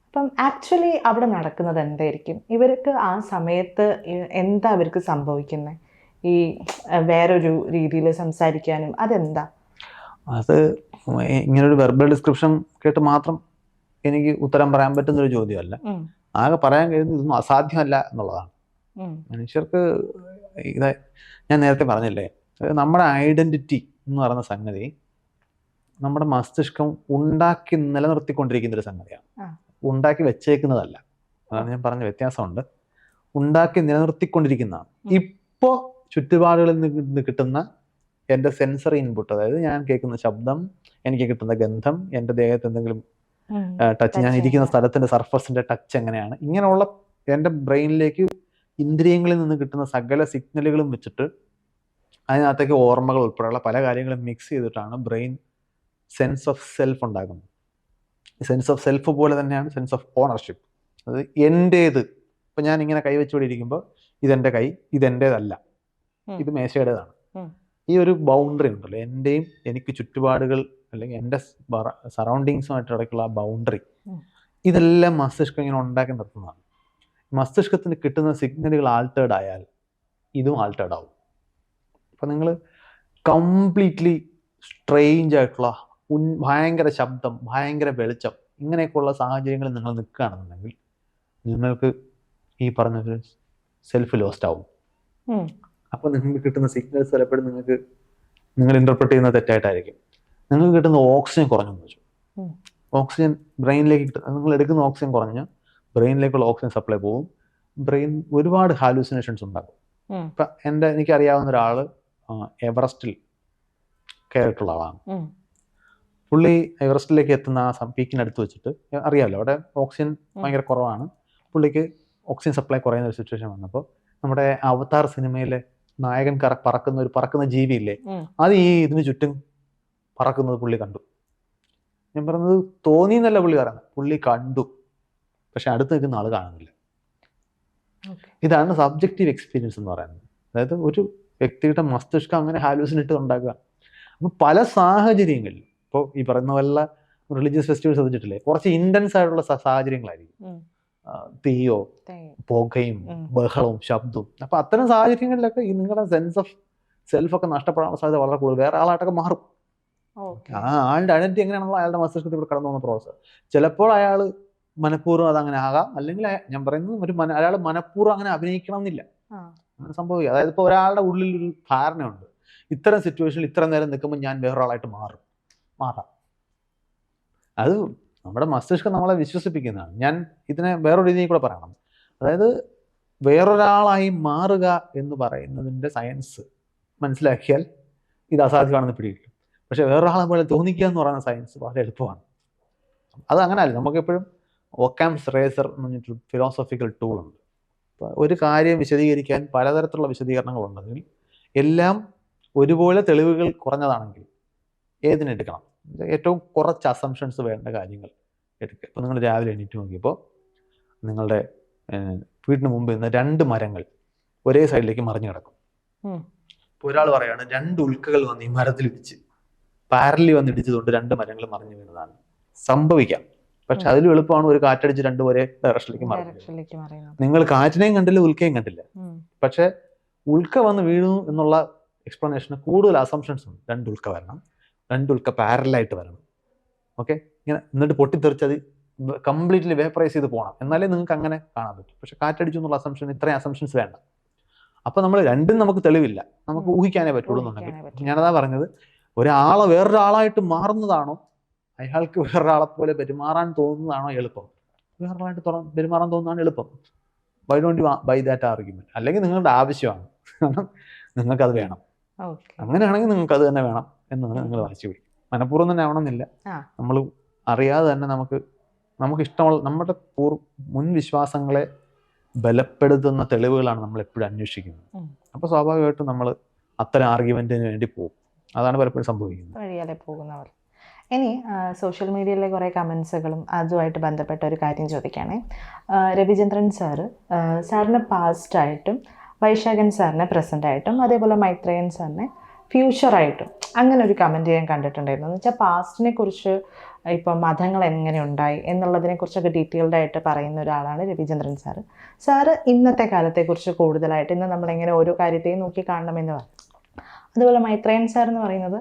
അപ്പം ആക്ച്വലി അവിടെ നടക്കുന്നത് എന്തായിരിക്കും? ഇവർക്ക് ആ സമയത്ത് എന്താ അവർക്ക് സംഭവിക്കുന്നത്? ഈ വേറൊരു രീതിയിൽ സംസാരിക്കാനും അതെന്താ? അത് ഇങ്ങനൊരു വെർബൽ ഡിസ്ക്രിപ്ഷൻ കേട്ട് മാത്രം എനിക്ക് ഉത്തരം പറയാൻ പറ്റുന്നൊരു ചോദ്യമല്ല. ആകെ പറയാൻ കഴിയുന്നത് ഇതൊന്നും അസാധ്യമല്ല എന്നുള്ളതാണ്. മനുഷ്യർക്ക് ഇത് ഞാൻ നേരത്തെ പറഞ്ഞില്ലേ, നമ്മുടെ ഐഡന്റിറ്റി എന്ന് പറയുന്ന സംഗതി നമ്മുടെ മസ്തിഷ്കം ഉണ്ടാക്കി നിലനിർത്തിക്കൊണ്ടിരിക്കുന്ന ഒരു സംഗതിയാണ്, ഉണ്ടാക്കി വെച്ചേക്കുന്നതല്ല. അതാണ് ഞാൻ പറഞ്ഞ വ്യത്യാസമുണ്ട്. ഉണ്ടാക്കി നിലനിർത്തിക്കൊണ്ടിരിക്കുന്നതാണ്. ഇപ്പോൾ ചുറ്റുപാടുകളിൽ നിന്ന് കിട്ടുന്ന എൻ്റെ സെൻസറി ഇൻപുട്ട്, അതായത് ഞാൻ കേൾക്കുന്ന ശബ്ദം, എനിക്ക് കിട്ടുന്ന ഗന്ധം, എൻ്റെ ദേഹത്ത് എന്തെങ്കിലും ടച്ച്, ഞാൻ ഇരിക്കുന്ന സ്ഥലത്തിൻ്റെ സർഫസിൻ്റെ ടച്ച് എങ്ങനെയാണ്, ഇങ്ങനെയുള്ള എൻ്റെ ബ്രെയിനിലേക്ക് ഇന്ദ്രിയങ്ങളിൽ നിന്ന് കിട്ടുന്ന സകല സിഗ്നലുകളും വെച്ചിട്ട് അതിനകത്തേക്ക് ഓർമ്മകൾ ഉൾപ്പെടെയുള്ള പല കാര്യങ്ങളും മിക്സ് ചെയ്തിട്ടാണ് ബ്രെയിൻ സെൻസ് ഓഫ് സെൽഫ് ഉണ്ടാക്കുന്നത്. സെൻസ് ഓഫ് സെൽഫ് പോലെ തന്നെയാണ് സെൻസ് ഓഫ് ഓണർഷിപ്പ്. അത് എൻ്റേത്. ഇപ്പം ഞാൻ ഇങ്ങനെ കൈവച്ചുകൂടി ഇരിക്കുമ്പോൾ ഇതെൻ്റെ കൈ, ഇതെൻ്റേതല്ല, ഇത് മേശയുടേതാണ്. ഈ ഒരു ബൗണ്ടറി ഉണ്ടല്ലോ, എൻ്റെയും എനിക്ക് ചുറ്റുപാടുകൾ അല്ലെങ്കിൽ എൻ്റെ സറൗണ്ടിങ്സുമായിട്ട് ഇടയ്ക്കുള്ള ആ ബൗണ്ടറി, ഇതെല്ലാം മസ്തിഷ്കം ഇങ്ങനെ ഉണ്ടാക്കി നിർത്തുന്നതാണ്. മസ്തിഷ്കത്തിന് കിട്ടുന്ന സിഗ്നലുകൾ ആൾട്ടേർഡ് ആയാൽ ഇതും ആൾട്ടേർഡ് ആവും. അപ്പം നിങ്ങൾ കംപ്ലീറ്റ്ലി സ്ട്രെയിഞ്ച് ആയിട്ടുള്ള ഭയങ്കര ശബ്ദം, ഭയങ്കര വെളിച്ചം, ഇങ്ങനെയൊക്കെയുള്ള സാഹചര്യങ്ങളിൽ നിങ്ങൾ നിൽക്കുകയാണെന്നുണ്ടെങ്കിൽ നിങ്ങൾക്ക് ഈ പറഞ്ഞൊരു സെൽഫ് ലോസ്റ്റ് ആവും. അപ്പോൾ നിങ്ങൾക്ക് കിട്ടുന്ന സിഗ്നൽസ് പലപ്പോഴും നിങ്ങൾ ഇന്റർപ്രറ്റ് ചെയ്യുന്ന തെറ്റായിട്ടായിരിക്കും. നിങ്ങൾക്ക് കിട്ടുന്ന ഓക്സിജൻ കുറഞ്ഞെന്ന് വെച്ചു, ഓക്സിജൻ ബ്രെയിനിലേക്ക് നിങ്ങൾ എടുക്കുന്ന ഓക്സിജൻ കുറഞ്ഞ് ബ്രെയിനിലേക്കുള്ള ഓക്സിജൻ സപ്ലൈ പോകും. ബ്രെയിൻ ഒരുപാട് ഹാലൂസിനേഷൻസ് ഉണ്ടാകും. ഇപ്പം എനിക്കറിയാവുന്ന ഒരാൾ എവറസ്റ്റിൽ കയറിയിട്ടുള്ള ആളാണ്. പുള്ളി എവറസ്റ്റിലേക്ക് എത്തുന്ന ആ പീക്കിനടുത്ത് വെച്ചിട്ട് അറിയാമല്ലോ, അവിടെ ഓക്സിജൻ ഭയങ്കര കുറവാണ്. പുള്ളിക്ക് ഓക്സിജൻ സപ്ലൈ കുറയുന്ന ഒരു സിറ്റുവേഷൻ വന്നപ്പോൾ നമ്മുടെ അവതാർ സിനിമയിലെ നായകൻ പറക്കുന്ന ജീവിയില്ലേ, അത് ഈ ഇതിന് ചുറ്റും പറക്കുന്നത് പുള്ളി കണ്ടു. ഞാൻ പറഞ്ഞത് തോന്നിയെന്നല്ല പുള്ളി പറയുന്നത്, പുള്ളി കണ്ടു. പക്ഷെ അടുത്ത് നിൽക്കുന്ന ആൾ കാണുന്നില്ല. ഇതാണ് സബ്ജക്റ്റീവ് എക്സ്പീരിയൻസ് എന്ന് പറയുന്നത്. അതായത് ഒരു വ്യക്തിയുടെ മസ്തിഷ്കം അങ്ങനെ ഹാലൂസിനേറ്റ് ഉണ്ടാക്കുക. അപ്പോൾ പല സാഹചര്യങ്ങളിലും, ഇപ്പോൾ ഈ പറയുന്ന വല്ല റിലീജിയസ് ഫെസ്റ്റിവൽസ് ശ്രദ്ധിച്ചിട്ടില്ലേ, കുറച്ച് ഇൻറ്റൻസ് ആയിട്ടുള്ള സാഹചര്യങ്ങളായിരിക്കും. തീയോ പുകയും ബഹളവും ശബ്ദവും. അപ്പൊ അത്തരം സാഹചര്യങ്ങളിലൊക്കെ ഈ നിങ്ങളുടെ സെൻസ് ഓഫ് സെൽഫ് ഒക്കെ നഷ്ടപ്പെടാനുള്ള സാധ്യത വളരെ കൂടുതൽ. വേറെ ആളായിട്ടൊക്കെ മാറും. ആ ആളുടെ ഐഡന്റിറ്റി എങ്ങനെയാണല്ലോ അയാളുടെ മസ്തിഷ്കത്തിൽ ഇവിടെ കടന്നു പോകുന്ന പ്രോസസ്. ചിലപ്പോൾ അയാൾ മനഃപൂർവ്വം അതങ്ങനെ ആകാം, അല്ലെങ്കിൽ ഞാൻ പറയുന്നത് അയാൾ മനഃപൂർവ്വം അങ്ങനെ അഭിനയിക്കണം എന്നില്ല, അങ്ങനെ സംഭവിക്കുക. അതായത് ഇപ്പോൾ ഒരാളുടെ ഉള്ളിൽ ഒരു ധാരണയുണ്ട്, ഇത്തരം സിറ്റുവേഷനിൽ ഇത്ര നേരം നിൽക്കുമ്പോൾ ഞാൻ വേറൊരാളായിട്ട് മാറാം. അത് നമ്മുടെ മസ്തിഷ്കം നമ്മളെ വിശ്വസിപ്പിക്കുന്നതാണ്. ഞാൻ ഇതിനെ വേറൊരു രീതിയിൽ കൂടെ പറയണം. അതായത് വേറൊരാളായി മാറുക എന്ന് പറയുന്നതിൻ്റെ സയൻസ് മനസ്സിലാക്കിയാൽ ഇത് അസാധ്യമാണെന്ന് പിടികിട്ടും. പക്ഷെ വേറൊരാളെ പോലെ തോന്നിക്കുക എന്ന് പറയുന്ന സയൻസ് വളരെ എളുപ്പമാണ്. അത് അങ്ങനെയല്ല. നമുക്കെപ്പോഴും ഒക്കാംസ് റേസർ എന്ന് പറഞ്ഞിട്ടൊരു ഫിലോസഫിക്കൽ ടൂളുണ്ട്. അപ്പോൾ ഒരു കാര്യം വിശദീകരിക്കാൻ പലതരത്തിലുള്ള വിശദീകരണങ്ങളുണ്ടെങ്കിൽ എല്ലാം ഒരുപോലെ തെളിവുകൾ കുറഞ്ഞതാണെങ്കിൽ ഏതിനെടുക്കണം? ഏറ്റവും കുറച്ച് അസംഷൻസ് വേണ്ട കാര്യങ്ങൾ എടുക്കുക. ഇപ്പോൾ നിങ്ങൾ രാവിലെ എണീറ്റ് നോക്കിയപ്പോൾ നിങ്ങളുടെ വീടിന് മുമ്പ് നിന്ന് 2 മരങ്ങൾ ഒരേ സൈഡിലേക്ക് മറിഞ്ഞു കിടക്കും. ഇപ്പോൾ ഒരാൾ പറയാണ് 2 ഉൽക്കകൾ വന്ന് ഈ മരത്തിൽ ഇടിച്ച് പാരലി വന്ന് ഇടിച്ചതുകൊണ്ട് 2 മരങ്ങൾ മറിഞ്ഞു വീണതാണ്. സംഭവിക്കാം. പക്ഷെ അതിലും എളുപ്പമാണ് ഒരു കാറ്റടിച്ച് 2 ഒരേ ഡയറക്ഷനിലേക്ക് മറിഞ്ഞു. നിങ്ങൾ കാറ്റിനെയും കണ്ടില്ല, ഉൽക്കയും കണ്ടില്ല. പക്ഷെ ഉൽക്ക വന്ന് വീഴുന്നു എന്നുള്ള എക്സ്പ്ലനേഷന് കൂടുതൽ അസംഷൻസ് ഉണ്ട്. 2 ഉൽക്ക വരണം, 2 ഉൽക്ക പാരലായിട്ട് വരണം, ഓക്കെ, ഇങ്ങനെ എന്നിട്ട് പൊട്ടിത്തെറിച്ചത് കംപ്ലീറ്റ്ലി വേപ്പറൈസ് ചെയ്ത് പോകണം, എന്നാലേ നിങ്ങൾക്ക് അങ്ങനെ കാണാൻ പറ്റും. പക്ഷെ കാറ്റടിച്ചു എന്നുള്ള അസംഷൻ, ഇത്രയും അസംഷൻസ് വേണ്ട. അപ്പോൾ നമ്മൾ രണ്ടും നമുക്ക് തെളിവില്ല, നമുക്ക് ഊഹിക്കാനേ പറ്റുള്ളൂ എന്നുണ്ടെങ്കിൽ ഞാനതാ പറഞ്ഞത്, ഒരാളെ വേറൊരാളായിട്ട് മാറുന്നതാണോ അയാൾക്ക് വേറൊരാളെ പോലെ പെരുമാറാൻ തോന്നുന്നതാണോ എളുപ്പം? വേറൊരാളായിട്ട് പെരുമാറാൻ തോന്നുന്നതാണ് എളുപ്പം. Why don't you buy that argument? അല്ലെങ്കിൽ നിങ്ങളുടെ ആവശ്യമാണ്, കാരണം നിങ്ങൾക്കത് വേണം. അങ്ങനെയാണെങ്കിൽ നിങ്ങൾക്ക് അത് തന്നെ വേണം എന്ന് നിങ്ങൾ വാശി പിടിക്കും. മനഃപൂർവ്വം തന്നെ ആവണമെന്നില്ല, നമ്മൾ അറിയാതെ തന്നെ നമുക്ക് ഇഷ്ടമുള്ള നമ്മുടെ മുൻ വിശ്വാസങ്ങളെ ബലപ്പെടുത്തുന്ന തെളിവുകളാണ് നമ്മൾ എപ്പോഴും അന്വേഷിക്കുന്നത്. അപ്പോൾ സ്വാഭാവികമായിട്ടും നമ്മൾ അത്തരം ആർഗ്യുമെന്റിന് വേണ്ടി പോകും. അതാണ് പലപ്പോഴും സംഭവിക്കുന്നത്. വഴിയാലെ പോകുന്നവർ. ഇനി സോഷ്യൽ മീഡിയയിലെ കുറേ കമൻസുകളും അതുമായിട്ട് ബന്ധപ്പെട്ട ഒരു കാര്യം ചോദിക്കുകയാണ്. രവിചന്ദ്രൻ സാറിന് പാസ്റ്റായിട്ടും വൈശാഖൻ സാറിനെ പ്രസൻ്റായിട്ടും അതേപോലെ മൈത്രേയൻ സാറിനെ ഫ്യൂച്ചറായിട്ടും അങ്ങനെ ഒരു കമൻറ്റ് ഞാൻ കണ്ടിട്ടുണ്ടായിരുന്നു. എന്ന് വെച്ചാൽ പാസ്റ്റിനെ കുറിച്ച് ഇപ്പം മതങ്ങൾ എങ്ങനെ ഉണ്ടായി എന്നുള്ളതിനെ കുറിച്ചൊക്കെ ഡീറ്റെയിൽഡ് ആയിട്ട് പറയുന്ന ഒരാളാണ് രവിചന്ദ്രൻ സാറ് ഇന്നത്തെ കാലത്തെക്കുറിച്ച് കൂടുതലായിട്ട് ഇന്ന് നമ്മളെങ്ങനെ ഓരോ കാര്യത്തെയും നോക്കി കാണണമെന്ന് പറഞ്ഞു. അതുപോലെ മൈത്രേയൻ സാർ എന്ന് പറയുന്നത്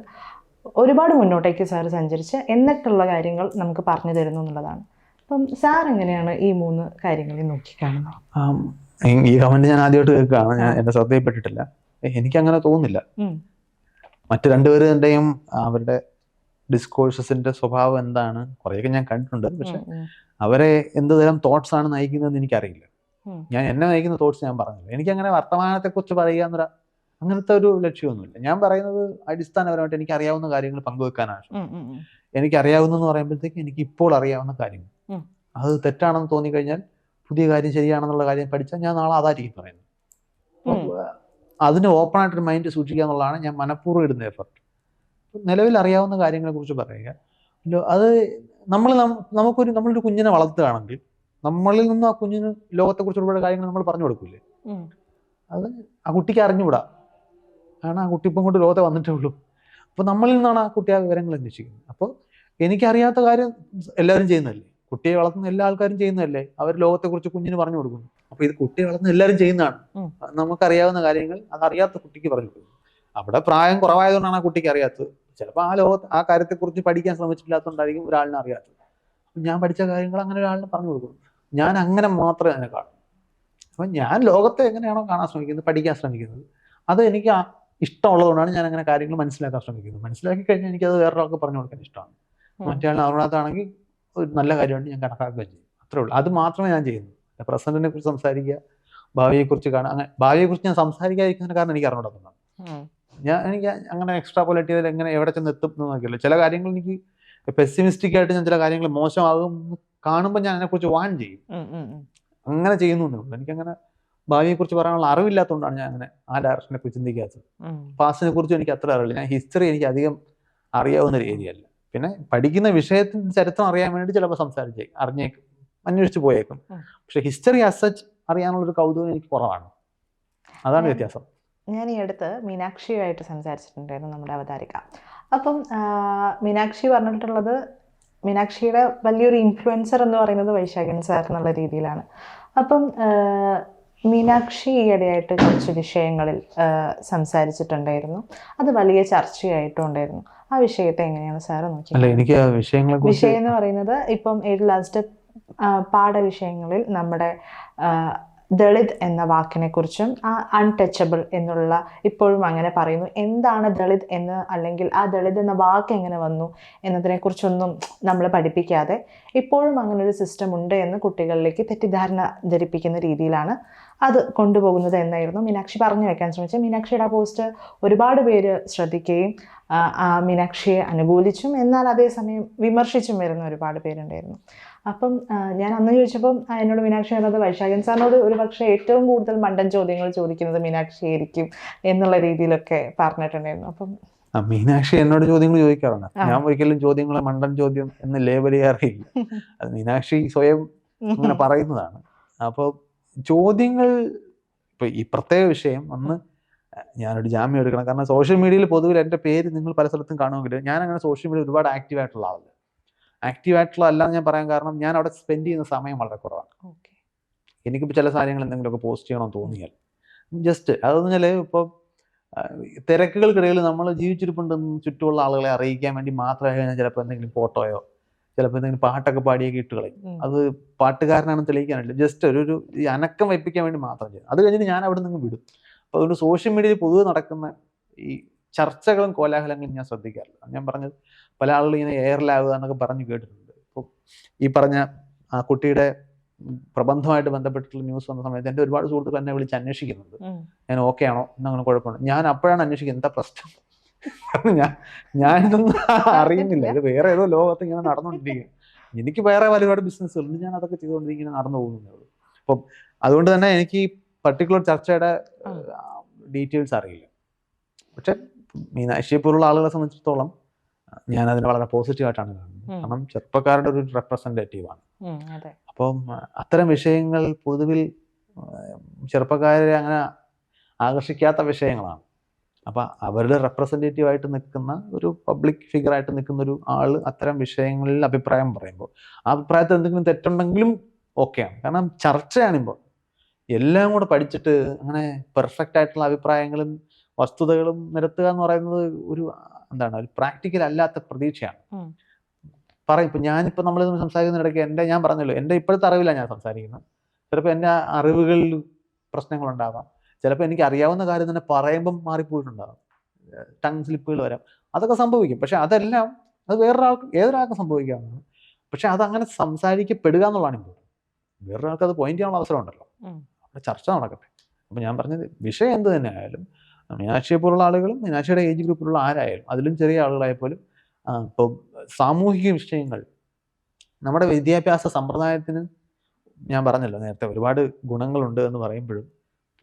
ഒരുപാട് മുന്നോട്ടേക്ക് സാർ സഞ്ചരിച്ച് എന്നിട്ടുള്ള കാര്യങ്ങൾ നമുക്ക് പറഞ്ഞു തരുന്നു എന്നുള്ളതാണ്. അപ്പം സാർ എങ്ങനെയാണ് ഈ 3 കാര്യങ്ങളെ നോക്കിക്കാണുന്നത്? ഈ കമന്റ് ഞാൻ ആദ്യമായിട്ട് കേൾക്കുകയാണ്, ഞാൻ എന്നെ ശ്രദ്ധയിൽപ്പെട്ടിട്ടില്ല. എനിക്കങ്ങനെ തോന്നുന്നില്ല. മറ്റു രണ്ടുപേരുടെയും അവരുടെ ഡിസ്കോഴ്സസിന്റെ സ്വഭാവം എന്താണ് കുറേയൊക്കെ ഞാൻ കണ്ടിട്ടുണ്ട്. പക്ഷെ അവരെ എന്ത് തരം തോട്ട്സ് ആണ് നയിക്കുന്നതെന്ന് എനിക്കറിയില്ല. ഞാൻ എന്നെ നയിക്കുന്ന തോട്ട്സ് ഞാൻ പറഞ്ഞില്ല. എനിക്കങ്ങനെ വർത്തമാനത്തെക്കുറിച്ച് പറയുക അങ്ങനത്തെ ഒരു ലക്ഷ്യമൊന്നുമില്ല. ഞാൻ പറയുന്നത് അടിസ്ഥാനപരമായിട്ട് എനിക്ക് അറിയാവുന്ന കാര്യങ്ങൾ പങ്കുവെക്കാനാണ്. എനിക്കറിയാവുന്നതെന്ന് പറയുമ്പോഴത്തേക്ക് എനിക്ക് ഇപ്പോൾ അറിയാവുന്ന കാര്യങ്ങൾ, അത് തെറ്റാണെന്ന് തോന്നിക്കഴിഞ്ഞാൽ പുതിയ കാര്യം ശരിയാണെന്നുള്ള കാര്യം പഠിച്ചാൽ ഞാൻ നാളെ അതായിരിക്കും പറയുന്നത്. അതിന് ഓപ്പണായിട്ടൊരു മൈൻഡ് സൂക്ഷിക്കുക എന്നുള്ളതാണ് ഞാൻ മനഃപൂർവ്വം ഇടുന്ന എഫർട്ട്. നിലവിൽ അറിയാവുന്ന കാര്യങ്ങളെ കുറിച്ച് പറയുക. അത് നമ്മളൊരു കുഞ്ഞിനെ വളർത്തുകയാണെങ്കിൽ നമ്മളിൽ നിന്നും ആ കുഞ്ഞിന് ലോകത്തെക്കുറിച്ച് ഒരുപാട് കാര്യങ്ങൾ നമ്മൾ പറഞ്ഞു കൊടുക്കില്ലേ? അത് ആ കുട്ടിക്ക് അറിഞ്ഞുകൂടാ, കാരണം ആ കുട്ടി ഇപ്പം കൊണ്ട് ലോകത്തെ വന്നിട്ടേ ഉള്ളൂ. അപ്പോൾ നമ്മളിൽ നിന്നാണ് ആ കുട്ടി ആ വിവരങ്ങൾ അന്വേഷിക്കുന്നത്. അപ്പോൾ എനിക്കറിയാത്ത കാര്യം എല്ലാവരും ചെയ്യുന്നതല്ലേ, കുട്ടിയെ വളർത്തുന്ന എല്ലാ ആൾക്കാരും ചെയ്യുന്നതല്ലേ, അവർ ലോകത്തെക്കുറിച്ച് കുഞ്ഞിന് പറഞ്ഞു കൊടുക്കുന്നു. അപ്പോൾ ഇത് കുട്ടിയെ വളർത്തുന്ന എല്ലാവരും ചെയ്യുന്നതാണ്. നമുക്കറിയാവുന്ന കാര്യങ്ങൾ അതറിയാത്ത കുട്ടിക്ക് പറഞ്ഞു കൊടുക്കുന്നു. അവിടെ പ്രായം കുറവായതുകൊണ്ടാണ് ആ കുട്ടിക്ക് അറിയാത്തത്. ചിലപ്പോൾ ആ കാര്യത്തെക്കുറിച്ച് പഠിക്കാൻ ശ്രമിച്ചിട്ടില്ലാത്തതുകൊണ്ടായിരിക്കും ഒരാളിനെ അറിയാത്തത്. ഞാൻ പഠിച്ച കാര്യങ്ങൾ അങ്ങനെ ഒരാളിനെ പറഞ്ഞു കൊടുക്കുന്നു. ഞാൻ അങ്ങനെ മാത്രമേ അതിനെ കാണൂ. അപ്പം ഞാൻ ലോകത്തെ എങ്ങനെയാണോ കാണാൻ ശ്രമിക്കുന്നത്, പഠിക്കാൻ ശ്രമിക്കുന്നത്, അത് എനിക്ക് ഇഷ്ടമുള്ളതുകൊണ്ടാണ് ഞാൻ അങ്ങനെ കാര്യങ്ങൾ മനസ്സിലാക്കാൻ ശ്രമിക്കുന്നത്. മനസ്സിലാക്കി കഴിഞ്ഞാൽ എനിക്കത് വേറൊരാൾക്ക് പറഞ്ഞു കൊടുക്കാൻ ഇഷ്ടമാണ്. മറ്റേ ആളിനെ അറിയാത്താണെങ്കിൽ ഒരു നല്ല കാര്യമായിട്ട് ഞാൻ കണക്കാക്കുകയും ചെയ്യും. അത്രേ ഉള്ളൂ. അത് മാത്രമേ ഞാൻ ചെയ്യുന്നു. പ്രസന്റിനെ കുറിച്ച് സംസാരിക്കുക, ഭാവിയെക്കുറിച്ച് കാണാം. അങ്ങനെ ഭാവിയെക്കുറിച്ച് ഞാൻ സംസാരിക്കാതിരിക്കുന്നതിന് കാരണം എനിക്ക് അറിഞ്ഞുകൊടുക്കുന്നതാണ്. എനിക്ക് അങ്ങനെ എക്സ്ട്രാ പോലറ്റ് ചെയ്താൽ എങ്ങനെ എവിടെ ചെന്ന് എത്തും എന്ന് നോക്കിയല്ലോ. ചില കാര്യങ്ങൾ എനിക്ക് പെസിമിസ്റ്റിക് ആയിട്ട് ഞാൻ ചില കാര്യങ്ങൾ മോശമാകും കാണുമ്പോൾ ഞാൻ അതിനെക്കുറിച്ച് വാൺ ചെയ്യും. അങ്ങനെ ചെയ്യുന്നു എന്നേ ഉള്ളൂ. എനിക്കങ്ങനെ ഭാവിയെക്കുറിച്ച് പറയാനുള്ള അറിവില്ലാത്തതുകൊണ്ടാണ് ഞാൻ അങ്ങനെ ആ ഡയറക്ഷനെ കുറിച്ച് ചിന്തിക്കാത്തത്. പാസ്റ്റിനെ കുറിച്ചും എനിക്ക് അത്ര അറിയില്ല. ഞാൻ ഹിസ്റ്ററി എനിക്ക് അധികം അറിയാവുന്ന ഒരു ഏരിയ അല്ല. പിന്നെ പഠിക്കുന്ന വിഷയത്തിന്റെ ചരിത്രം അറിയാൻ വേണ്ടി ചിലപ്പോൾ അറിഞ്ഞേക്കും, അന്വേഷിച്ച് പോയേക്കും. പക്ഷെ ഹിസ്റ്ററി ആസ് സച്ച് അറിയാനുള്ളൊരു കൗതുകം എനിക്ക് കുറവാണ്. അതാണ് വ്യത്യാസം. ഞാൻ ഈ അടുത്ത് മീനാക്ഷിയുമായിട്ട് സംസാരിച്ചിട്ടുണ്ടായിരുന്നു, നമ്മുടെ അവതാരിക. അപ്പം മീനാക്ഷി പറഞ്ഞിട്ടുള്ളത്, മീനാക്ഷിയുടെ വലിയൊരു ഇൻഫ്ലുവൻസർ എന്ന് പറയുന്നത് വൈശാഖൻ സാർ എന്നുള്ള രീതിയിലാണ്. അപ്പം മീനാക്ഷി ഈയിടെയായിട്ട് കുറച്ച് വിഷയങ്ങളിൽ സംസാരിച്ചിട്ടുണ്ടായിരുന്നു. അത് വലിയ ചർച്ചയായിട്ടും ഉണ്ടായിരുന്നു. ആ വിഷയത്തെ എങ്ങനെയാണ് സാറ് നോക്കിയത്? വിഷയം എന്ന് പറയുന്നത് ഇപ്പം ലാസ്റ്റ് പാഠവിഷയങ്ങളിൽ നമ്മുടെ ദളിത് എന്ന വാക്കിനെ കുറിച്ചും അൺടച്ചബിൾ എന്നുള്ള ഇപ്പോഴും അങ്ങനെ പറയുന്നു. എന്താണ് ദളിത് എന്ന്, അല്ലെങ്കിൽ ആ ദളിത് എന്ന വാക്ക് എങ്ങനെ വന്നു എന്നതിനെക്കുറിച്ചൊന്നും നമ്മൾ പഠിപ്പിക്കാതെ ഇപ്പോഴും അങ്ങനൊരു സിസ്റ്റം ഉണ്ട് എന്ന് കുട്ടികളിലേക്ക് തെറ്റിദ്ധാരണ ധരിപ്പിക്കുന്ന രീതിയിലാണ് അത് കൊണ്ടുപോകുന്നത് എന്നായിരുന്നു മീനാക്ഷി പറഞ്ഞു വെക്കാൻ ശ്രമിച്ചത്. മീനാക്ഷിയുടെ ആ പോസ്റ്റ് ഒരുപാട് പേര് ശ്രദ്ധിക്കുകയും മീനാക്ഷിയെ അനുകൂലിച്ചും എന്നാൽ അതേസമയം വിമർശിച്ചും വരുന്ന ഒരുപാട് പേരുണ്ടായിരുന്നു. അപ്പം ഞാൻ അന്ന് ചോദിച്ചപ്പം എന്നോട് മീനാക്ഷി പറഞ്ഞത് വൈശാഖൻ സാറിനോട് ഒരു പക്ഷേ ഏറ്റവും കൂടുതൽ മണ്ടൻ ചോദ്യങ്ങൾ ചോദിക്കുന്നത് മീനാക്ഷി ആയിരിക്കും എന്നുള്ള രീതിയിലൊക്കെ പറഞ്ഞിട്ടുണ്ടായിരുന്നു. അപ്പം മീനാക്ഷി എന്നോട് ചോദ്യങ്ങൾ ചോദിക്കാറുണ്ട്. ഞാൻ ഒരിക്കലും ചോദ്യങ്ങളെ മണ്ടൻ ചോദ്യം എന്ന് ലേബൽ ചെയ്യാറില്ല. അത് മീനാക്ഷി സ്വയം അങ്ങനെ പറയുന്നതാണ്. അപ്പോൾ ചോദ്യങ്ങൾ ഇപ്പൊ ഈ പ്രത്യേക വിഷയം ഒന്ന് ഞാനൊരു ജാമ്യം എടുക്കണം. കാരണം സോഷ്യൽ മീഡിയയിൽ പൊതുവിൽ എൻ്റെ പേര് നിങ്ങൾ പല സ്ഥലത്തും കാണുമെങ്കിൽ ഞാൻ അങ്ങനെ സോഷ്യൽ മീഡിയ ഒരുപാട് ആക്റ്റീവായിട്ടുള്ള ആളല്ല. ആക്റ്റീവായിട്ടുള്ള അല്ലാന്ന് ഞാൻ പറയാൻ കാരണം ഞാൻ അവിടെ സ്പെൻഡ് ചെയ്യുന്ന സമയം വളരെ കുറവാണ്. എനിക്കിപ്പോൾ ചില കാര്യങ്ങൾ എന്തെങ്കിലുമൊക്കെ പോസ്റ്റ് ചെയ്യണമെന്ന് തോന്നിയാൽ ജസ്റ്റ് അതെന്ന് വെച്ചാൽ ഇപ്പോൾ തിരക്കുകൾക്കിടയിൽ നമ്മൾ ജീവിച്ചിരിപ്പുണ്ടെന്ന് ചുറ്റുമുള്ള ആളുകളെ അറിയിക്കാൻ വേണ്ടി മാത്രമേ ഞാൻ ചിലപ്പോൾ എന്തെങ്കിലും ഫോട്ടോയോ ചിലപ്പോൾ എന്തെങ്കിലും പാട്ടൊക്കെ പാടിയൊക്കെ ഇട്ട് കളയും. അത് പാട്ടുകാരനാണെന്ന് തെളിയിക്കാനില്ല, ജസ്റ്റ് ഒരു അനക്കം വയ്പ്പിക്കാൻ വേണ്ടി മാത്രം ചെയ്യും. അത് കഴിഞ്ഞിട്ട് ഞാൻ അവിടെ നിന്ന് വിടും. അപ്പോൾ അതുകൊണ്ട് സോഷ്യൽ മീഡിയയിൽ പൊതുവെ നടക്കുന്ന ഈ ചർച്ചകളും കോലാഹലങ്ങളും ഞാൻ ശ്രദ്ധിക്കാറില്ല. ഞാൻ പറഞ്ഞത് പല ആളുകളും ഇങ്ങനെ എയറിലാവുക എന്നൊക്കെ പറഞ്ഞു കേട്ടിട്ടുണ്ട്. ഇപ്പോൾ ഈ പറഞ്ഞ ആ കുട്ടിയുടെ പ്രബന്ധമായിട്ട് ബന്ധപ്പെട്ടിട്ടുള്ള ന്യൂസ് വന്ന സമയത്ത് എൻ്റെ ഒരുപാട് സുഹൃത്തുക്കൾ എന്നെ വിളിച്ച് അന്വേഷിക്കുന്നുണ്ട്, ഞാൻ ഓക്കെ ആണോ എന്നങ്ങനെ കുഴപ്പമുണ്ട്. ഞാൻ അപ്പോഴാണ് അന്വേഷിക്കുന്നത് എന്താ പ്രശ്നം. ഞാനിതൊന്നും അറിയുന്നില്ല, ഇത് വേറെ ഏതോ ലോകത്ത് ഇങ്ങനെ നടന്നുകൊണ്ടിരിക്കുക. എനിക്ക് വേറെ ഒരുപാട് ബിസിനസ്സുകളുണ്ട്, ഞാൻ അതൊക്കെ ചെയ്തുകൊണ്ടിരിക്കുന്ന നടന്നു പോകുന്നേ ഉള്ളൂ. അപ്പം അതുകൊണ്ട് തന്നെ എനിക്ക് ഈ പർട്ടിക്കുലർ ചർച്ചയുടെ ഡീറ്റെയിൽസ് അറിയില്ല. പക്ഷെ മീനാക്ഷിയെ പോലുള്ള ആളുകളെ സംബന്ധിച്ചിടത്തോളം ഞാൻ അതിനെ വളരെ പോസിറ്റീവായിട്ടാണ് കാണുന്നത്. കാരണം ചെറുപ്പക്കാരുടെ ഒരു റെപ്രസെൻറ്റേറ്റീവാണ്. അപ്പം അത്തരം വിഷയങ്ങൾ പൊതുവിൽ ചെറുപ്പക്കാരെ അങ്ങനെ ആകർഷിക്കാത്ത വിഷയങ്ങളാണ്. അപ്പം അവരുടെ റെപ്രസെൻറ്റേറ്റീവായിട്ട് നിൽക്കുന്ന ഒരു പബ്ലിക് ഫിഗറായിട്ട് നിൽക്കുന്ന ഒരു ആൾ അത്തരം വിഷയങ്ങളിൽ അഭിപ്രായം പറയുമ്പോൾ ആ അഭിപ്രായത്തിൽ എന്തെങ്കിലും തെറ്റുണ്ടെങ്കിലും ഓക്കെയാണ്. കാരണം ചർച്ചയാണിപ്പോൾ. എല്ലാം കൂടെ പഠിച്ചിട്ട് അങ്ങനെ പെർഫെക്റ്റ് ആയിട്ടുള്ള അഭിപ്രായങ്ങളും വസ്തുതകളും നിരത്തുക എന്ന് പറയുന്നത് ഒരു ഒരു പ്രാക്ടിക്കൽ അല്ലാത്ത പ്രതീക്ഷയാണ്. ഇപ്പം ഞാനിപ്പോൾ നമ്മൾ സംസാരിക്കുന്നിടയ്ക്ക് ഞാൻ പറഞ്ഞല്ലോ, എൻ്റെ ഇപ്പോഴത്തെ അറിവില്ല ഞാൻ സംസാരിക്കുന്നത്. ചിലപ്പോൾ എൻ്റെ അറിവുകളിൽ പ്രശ്നങ്ങളുണ്ടാവാം, ചിലപ്പോൾ എനിക്ക് അറിയാവുന്ന കാര്യം തന്നെ പറയുമ്പം മാറിപ്പോയിട്ടുണ്ടാകും, ടങ് സ്ലിപ്പുകൾ വരാം, അതൊക്കെ സംഭവിക്കും. പക്ഷെ അതെല്ലാം അത് ഏതൊരാൾക്കും സംഭവിക്കാവുന്നതാണ്. പക്ഷെ അതങ്ങനെ സംസാരിക്കപ്പെടുക എന്നുള്ളതാണ് ഇമ്പോർട്ടൻറ്റ്. വേറൊരാൾക്ക് അത് പോയിന്റ് ചെയ്യാനുള്ള അവസരം ഉണ്ടല്ലോ, അവിടെ ചർച്ച നടക്കട്ടെ. അപ്പം ഞാൻ പറഞ്ഞത് വിഷയം എന്ത് തന്നെ ആയാലും മീനാക്ഷിയെ പോലുള്ള ആളുകളും മീനാക്ഷിയുടെ ഏജ് ഗ്രൂപ്പിലുള്ള ആരായാലും, അതിലും ചെറിയ ആളുകളായപ്പോലും ഇപ്പം സാമൂഹിക വിഷയങ്ങൾ നമ്മുടെ വിദ്യാഭ്യാസ സമ്പ്രദായത്തിന് ഞാൻ പറഞ്ഞല്ലോ നേരത്തെ ഒരുപാട് ഗുണങ്ങളുണ്ട് എന്ന് പറയുമ്പോഴും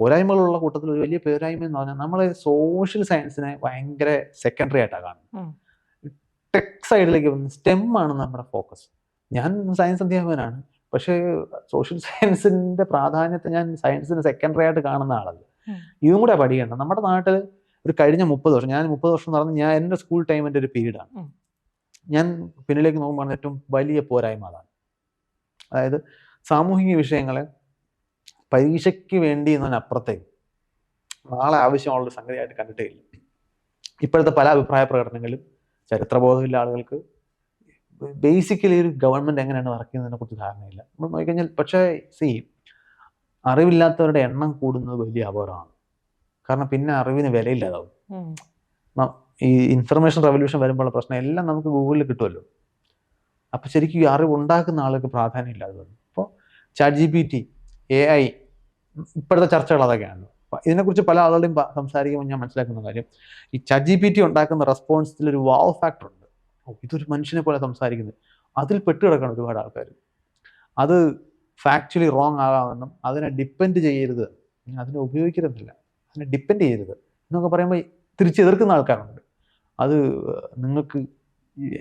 പോരായ്മകളുള്ള കൂട്ടത്തിൽ ഒരു വലിയ പോരായ്മ എന്ന് പറഞ്ഞാൽ നമ്മൾ സോഷ്യൽ സയൻസിനെ ഭയങ്കര സെക്കൻഡറി ആയിട്ടാണ് കാണുന്നത്. ടെക് സൈഡിലേക്ക് വന്ന് സ്റ്റെം ആണ് നമ്മുടെ ഫോക്കസ്. ഞാൻ സയൻസ് അധ്യാപകനാണ്, പക്ഷേ സോഷ്യൽ സയൻസിന്റെ പ്രാധാന്യത്തെ ഞാൻ സയൻസിന് സെക്കൻഡറി ആയിട്ട് കാണുന്ന ആളല്ല. ഇതും കൂടെ പഠിക്കേണ്ട. നമ്മുടെ നാട്ടിൽ ഒരു കഴിഞ്ഞ 30 വർഷം, ഞാൻ 30 വർഷം എന്ന് പറഞ്ഞാൽ ഞാൻ എൻ്റെ സ്കൂൾ ടൈമിൻ്റെ ഒരു പീരീഡാണ്. ഞാൻ പിന്നിലേക്ക് നോക്കുമ്പോൾ ഏറ്റവും വലിയ പോരായ്മ അതാണ്. അതായത് സാമൂഹിക വിഷയങ്ങളെ പരീക്ഷയ്ക്ക് വേണ്ടി എന്നതിനപ്പുറത്തേക്ക് നാളെ ആവശ്യമുള്ളൊരു സംഗതിയായിട്ട് കണ്ടിട്ടേ ഇല്ല. ഇപ്പോഴത്തെ പല അഭിപ്രായ പ്രകടനങ്ങളും ചരിത്രബോധമില്ല ആളുകൾക്ക് ബേസിക്കലി ഒരു ഗവൺമെൻറ് എങ്ങനെയാണ് വർക്ക് ചെയ്യുന്നതിനെ കുറിച്ച് ധാരണയില്ല. നമ്മൾ നോക്കിക്കഴിഞ്ഞാൽ പക്ഷേ അറിവില്ലാത്തവരുടെ എണ്ണം കൂടുന്നത് വലിയ അപകടമാണ്. കാരണം പിന്നെ അറിവിന് വിലയില്ലാതാവും. ഈ ഇൻഫർമേഷൻ റെവല്യൂഷൻ വരുമ്പോഴുള്ള പ്രശ്നം എല്ലാം നമുക്ക് ഗൂഗിളിൽ കിട്ടുമല്ലോ. അപ്പം ശരിക്കും ഈ അറിവ് ഉണ്ടാക്കുന്ന ആൾക്ക് പ്രാധാന്യം ഇല്ലാതെ വരും. ഇപ്പോൾ ChatGPT, AI ഇപ്പോഴത്തെ ചർച്ചകൾ അതൊക്കെയാണ്. ഇതിനെക്കുറിച്ച് പല ആളുകളെയും സംസാരിക്കുമ്പോൾ ഞാൻ മനസ്സിലാക്കുന്ന കാര്യം, ഈ ChatGPT ഉണ്ടാക്കുന്ന റെസ്പോൺസിലൊരു വാവ് ഫാക്ടർ ഉണ്ട്. ഇതൊരു മനുഷ്യനെ പോലെ സംസാരിക്കുന്നത്, അതിൽ പെട്ടുകിടക്കണം ഒരുപാട് ആൾക്കാർ. അത് ഫാക്ച്വലി റോങ് ആകാമെന്നും അതിനെ ഡിപ്പെൻഡ് ചെയ്യരുത്, അതിനെ ഉപയോഗിക്കരുന്നില്ല, അതിനെ ഡിപ്പെൻഡ് ചെയ്യരുത് എന്നൊക്കെ പറയുമ്പോൾ തിരിച്ചെതിർക്കുന്ന ആൾക്കാരുണ്ട്. അത് നിങ്ങൾക്ക്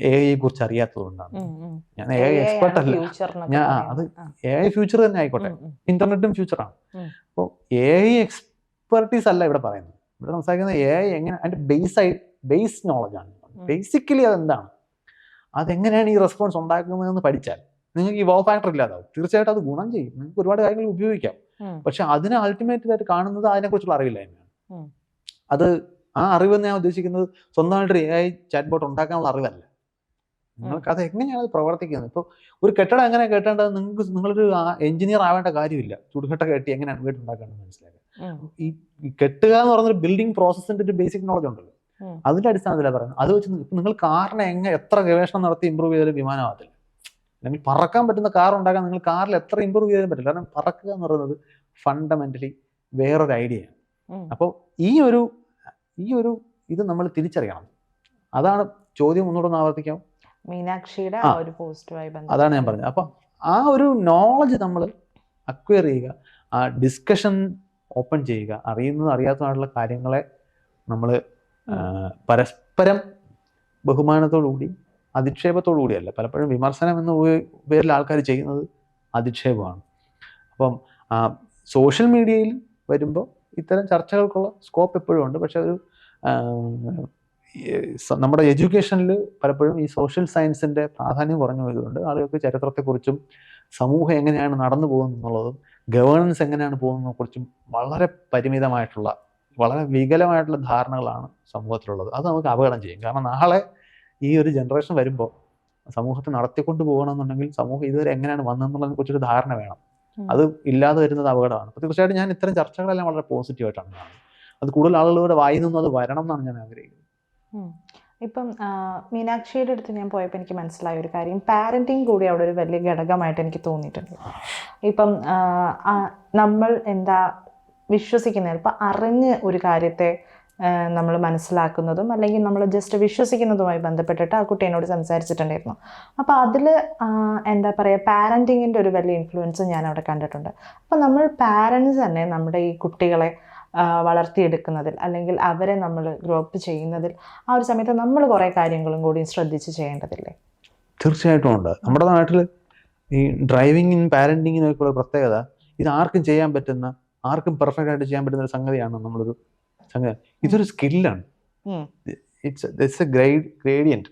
AI കുറിച്ച് അറിയാത്തതുകൊണ്ടാണ്. ഞാൻ AI എക്സ്പെർട്ട് അല്ല. അത് AI ഫ്യൂച്ചർ തന്നെ ആയിക്കോട്ടെ, ഇന്റർനെറ്റും ഫ്യൂച്ചറാണ്. അപ്പോൾ AI എക്സ്പെർട്ടീസ് അല്ല ഇവിടെ പറയുന്നത്. ഇവിടെ സംസാരിക്കുന്നത് AI എങ്ങനെ അതിൻ്റെ ബേസ് നോളജാണ്. ബേസിക്കലി അതെന്താണ്, അതെങ്ങനെയാണ് ഈ റെസ്പോൺസ് ഉണ്ടാക്കുന്നതെന്ന് പഠിച്ചാൽ നിങ്ങൾക്ക് ഈ വോ ഫാക്ടർ ഇല്ലാതാവും. തീർച്ചയായിട്ടും അത് ഗുണം ചെയ്യും, നിങ്ങൾക്ക് ഒരുപാട് കാര്യങ്ങൾ ഉപയോഗിക്കാം. പക്ഷെ അതിനെ അൾട്ടിമേറ്റ് ആയിട്ട് കാണുന്നത് അതിനെക്കുറിച്ചുള്ള അറിവില്ല തന്നെയാണ്. അത് ആ അറിവെന്ന് ഞാൻ ഉദ്ദേശിക്കുന്നത് സ്വന്തമായിട്ടൊരു AI ചാറ്റ് ബോട്ട് ഉണ്ടാക്കാനുള്ള അറിവല്ല. നിങ്ങൾക്ക് അത് എങ്ങനെയാണ് അത് പ്രവർത്തിക്കുന്നത്. ഇപ്പോൾ ഒരു കെട്ടിടം എങ്ങനെ കെട്ടേണ്ടത് നിങ്ങളൊരു എഞ്ചിനീയർ ആവേണ്ട കാര്യമില്ല. ചുടുകെട്ട കെട്ടി എങ്ങനെയാണ് വീടുണ്ടാക്കേണ്ടത് മനസ്സിലാക്കുക. ഈ കെട്ടുക എന്ന് പറയുന്നൊരു ബിൽഡിംഗ് പ്രോസസ്സിന്റെ ഒരു ബേസിക് നോളജ് ഉണ്ടല്ലോ, അതിന്റെ അടിസ്ഥാനത്തിലാണ് പറയുന്നത്. അത് വെച്ച് ഇപ്പം നിങ്ങൾ കാറിനെ എത്ര ഗവേഷണം നടത്തി ഇമ്പ്രൂവ് ചെയ്താലും വിമാനമാകത്തില്ല. അല്ലെങ്കിൽ പറക്കാൻ പറ്റുന്ന കാർ ഉണ്ടാക്കാൻ നിങ്ങൾ കാറിൽ എത്ര ഇമ്പ്രൂവ് ചെയ്യാൻ പറ്റില്ല. കാരണം പറക്കുക എന്ന് പറയുന്നത് ഫണ്ടമെന്റലി വേറൊരു ഐഡിയയാണ്. അപ്പോൾ ഈ ഒരു ഇത് നമ്മൾ തിരിച്ചറിയണം. അതാണ് ചോദ്യം. ഒന്നുകൂടെ ആവർത്തിക്കാം. മീനാക്ഷിയുടെ ഒരു പോസ്റ്റുമായി അതാണ് ഞാൻ പറഞ്ഞത്. അപ്പം ആ ഒരു നോളജ് നമ്മൾ അക്വയർ ചെയ്യുക, ആ ഡിസ്കഷൻ ഓപ്പൺ ചെയ്യുക, അറിയുന്നത് അറിയാത്തതായിട്ടുള്ള കാര്യങ്ങളെ നമ്മൾ പരസ്പരം ബഹുമാനത്തോടുകൂടി അധിക്ഷേപത്തോടു കൂടിയല്ല, പലപ്പോഴും വിമർശനം എന്ന പേരിൽ ആൾക്കാർ ചെയ്യുന്നത് അധിക്ഷേപമാണ്. അപ്പം സോഷ്യൽ മീഡിയയിൽ വരുമ്പോൾ ഇത്തരം ചർച്ചകൾക്കുള്ള സ്കോപ്പ് എപ്പോഴും ഉണ്ട്. പക്ഷെ ഒരു നമ്മുടെ എഡ്യൂക്കേഷനിൽ പലപ്പോഴും ഈ സോഷ്യൽ സയൻസിൻ്റെ പ്രാധാന്യം കുറഞ്ഞു പോയതുകൊണ്ട് ആളുകൾക്ക് ചരിത്രത്തെക്കുറിച്ചും സമൂഹം എങ്ങനെയാണ് നടന്നു പോകുന്നതെന്നുള്ളതും ഗവേണൻസ് എങ്ങനെയാണ് പോകുന്നതിനെക്കുറിച്ചും വളരെ പരിമിതമായിട്ടുള്ള, വളരെ വികലമായിട്ടുള്ള ധാരണകളാണ് സമൂഹത്തിലുള്ളത്. അത് നമുക്ക് അപകടം ചെയ്യും. കാരണം നാളെ ഈ ഒരു ജനറേഷൻ വരുമ്പോൾ സമൂഹത്തെ നടത്തിക്കൊണ്ട് പോകണമെന്നുണ്ടെങ്കിൽ സമൂഹം ഇതുവരെ എങ്ങനെയാണ് വന്നതെന്നുള്ളതിനെ കുറിച്ചൊരു ധാരണ വേണം. അത് ഇല്ലാതെ വരുന്നത് അപകടമാണ്. അപ്പോൾ തീർച്ചയായിട്ടും ഞാൻ ഇത്തരം ചർച്ചകളെല്ലാം വളരെ പോസിറ്റീവായിട്ടാണ് കാണുന്നത്. അത് കൂടുതൽ ആളുകളുടെ വായിൽ നിന്നും അത് വരണം എന്നാണ് ഞാൻ ആഗ്രഹിക്കുന്നത്. ഇപ്പം മീനാക്ഷിയുടെ അടുത്ത് ഞാൻ പോയപ്പോൾ എനിക്ക് മനസ്സിലായ ഒരു കാര്യം, പാരൻറ്റിങ് കൂടി അവിടെ ഒരു വലിയ ഘടകമായിട്ട് എനിക്ക് തോന്നിയിട്ടുണ്ട്. ഇപ്പം നമ്മൾ എന്താ വിശ്വസിക്കുന്നത്, ഇപ്പം അറിഞ്ഞ് ഒരു കാര്യത്തെ നമ്മൾ മനസ്സിലാക്കുന്നതും അല്ലെങ്കിൽ നമ്മൾ ജസ്റ്റ് വിശ്വസിക്കുന്നതുമായി ബന്ധപ്പെട്ടിട്ട് ആ കുട്ടി എന്നോട് സംസാരിച്ചിട്ടുണ്ടായിരുന്നു. അപ്പോൾ അതിൽ എന്താ പറയുക, പാരൻറ്റിങ്ങിൻ്റെ ഒരു വലിയ ഇൻഫ്ലുവൻസ് ഞാൻ അവിടെ കണ്ടിട്ടുണ്ട്. അപ്പോൾ നമ്മൾ പാരൻസ് തന്നെ നമ്മുടെ ഈ കുട്ടികളെ വളർത്തിയെടുക്കുന്നതിൽ അല്ലെങ്കിൽ അവരെ നമ്മൾ ഗ്രോ അപ്പ് ചെയ്യുന്നതിൽ ആ ഒരു സമയത്ത് നമ്മൾ കുറേ കാര്യങ്ങളും കൂടി ശ്രദ്ധിച്ച് ചെയ്യേണ്ടതില്ലേ? തീർച്ചയായിട്ടും ഉണ്ട്. നമ്മുടെ നാട്ടിൽ ഈ ഡ്രൈവിങ്ങിനും പാരൻറ്റിങ്ങിനൊക്കെയുള്ള പ്രത്യേകത, ഇത് ആർക്കും ചെയ്യാൻ പറ്റുന്ന, ആർക്കും പെർഫെക്റ്റ് ആയിട്ട് ചെയ്യാൻ പറ്റുന്ന ഒരു സംഗതിയാണ് നമ്മളൊരു സംഗതി. ഇതൊരു സ്കില്ലാണ്. It's A gradient.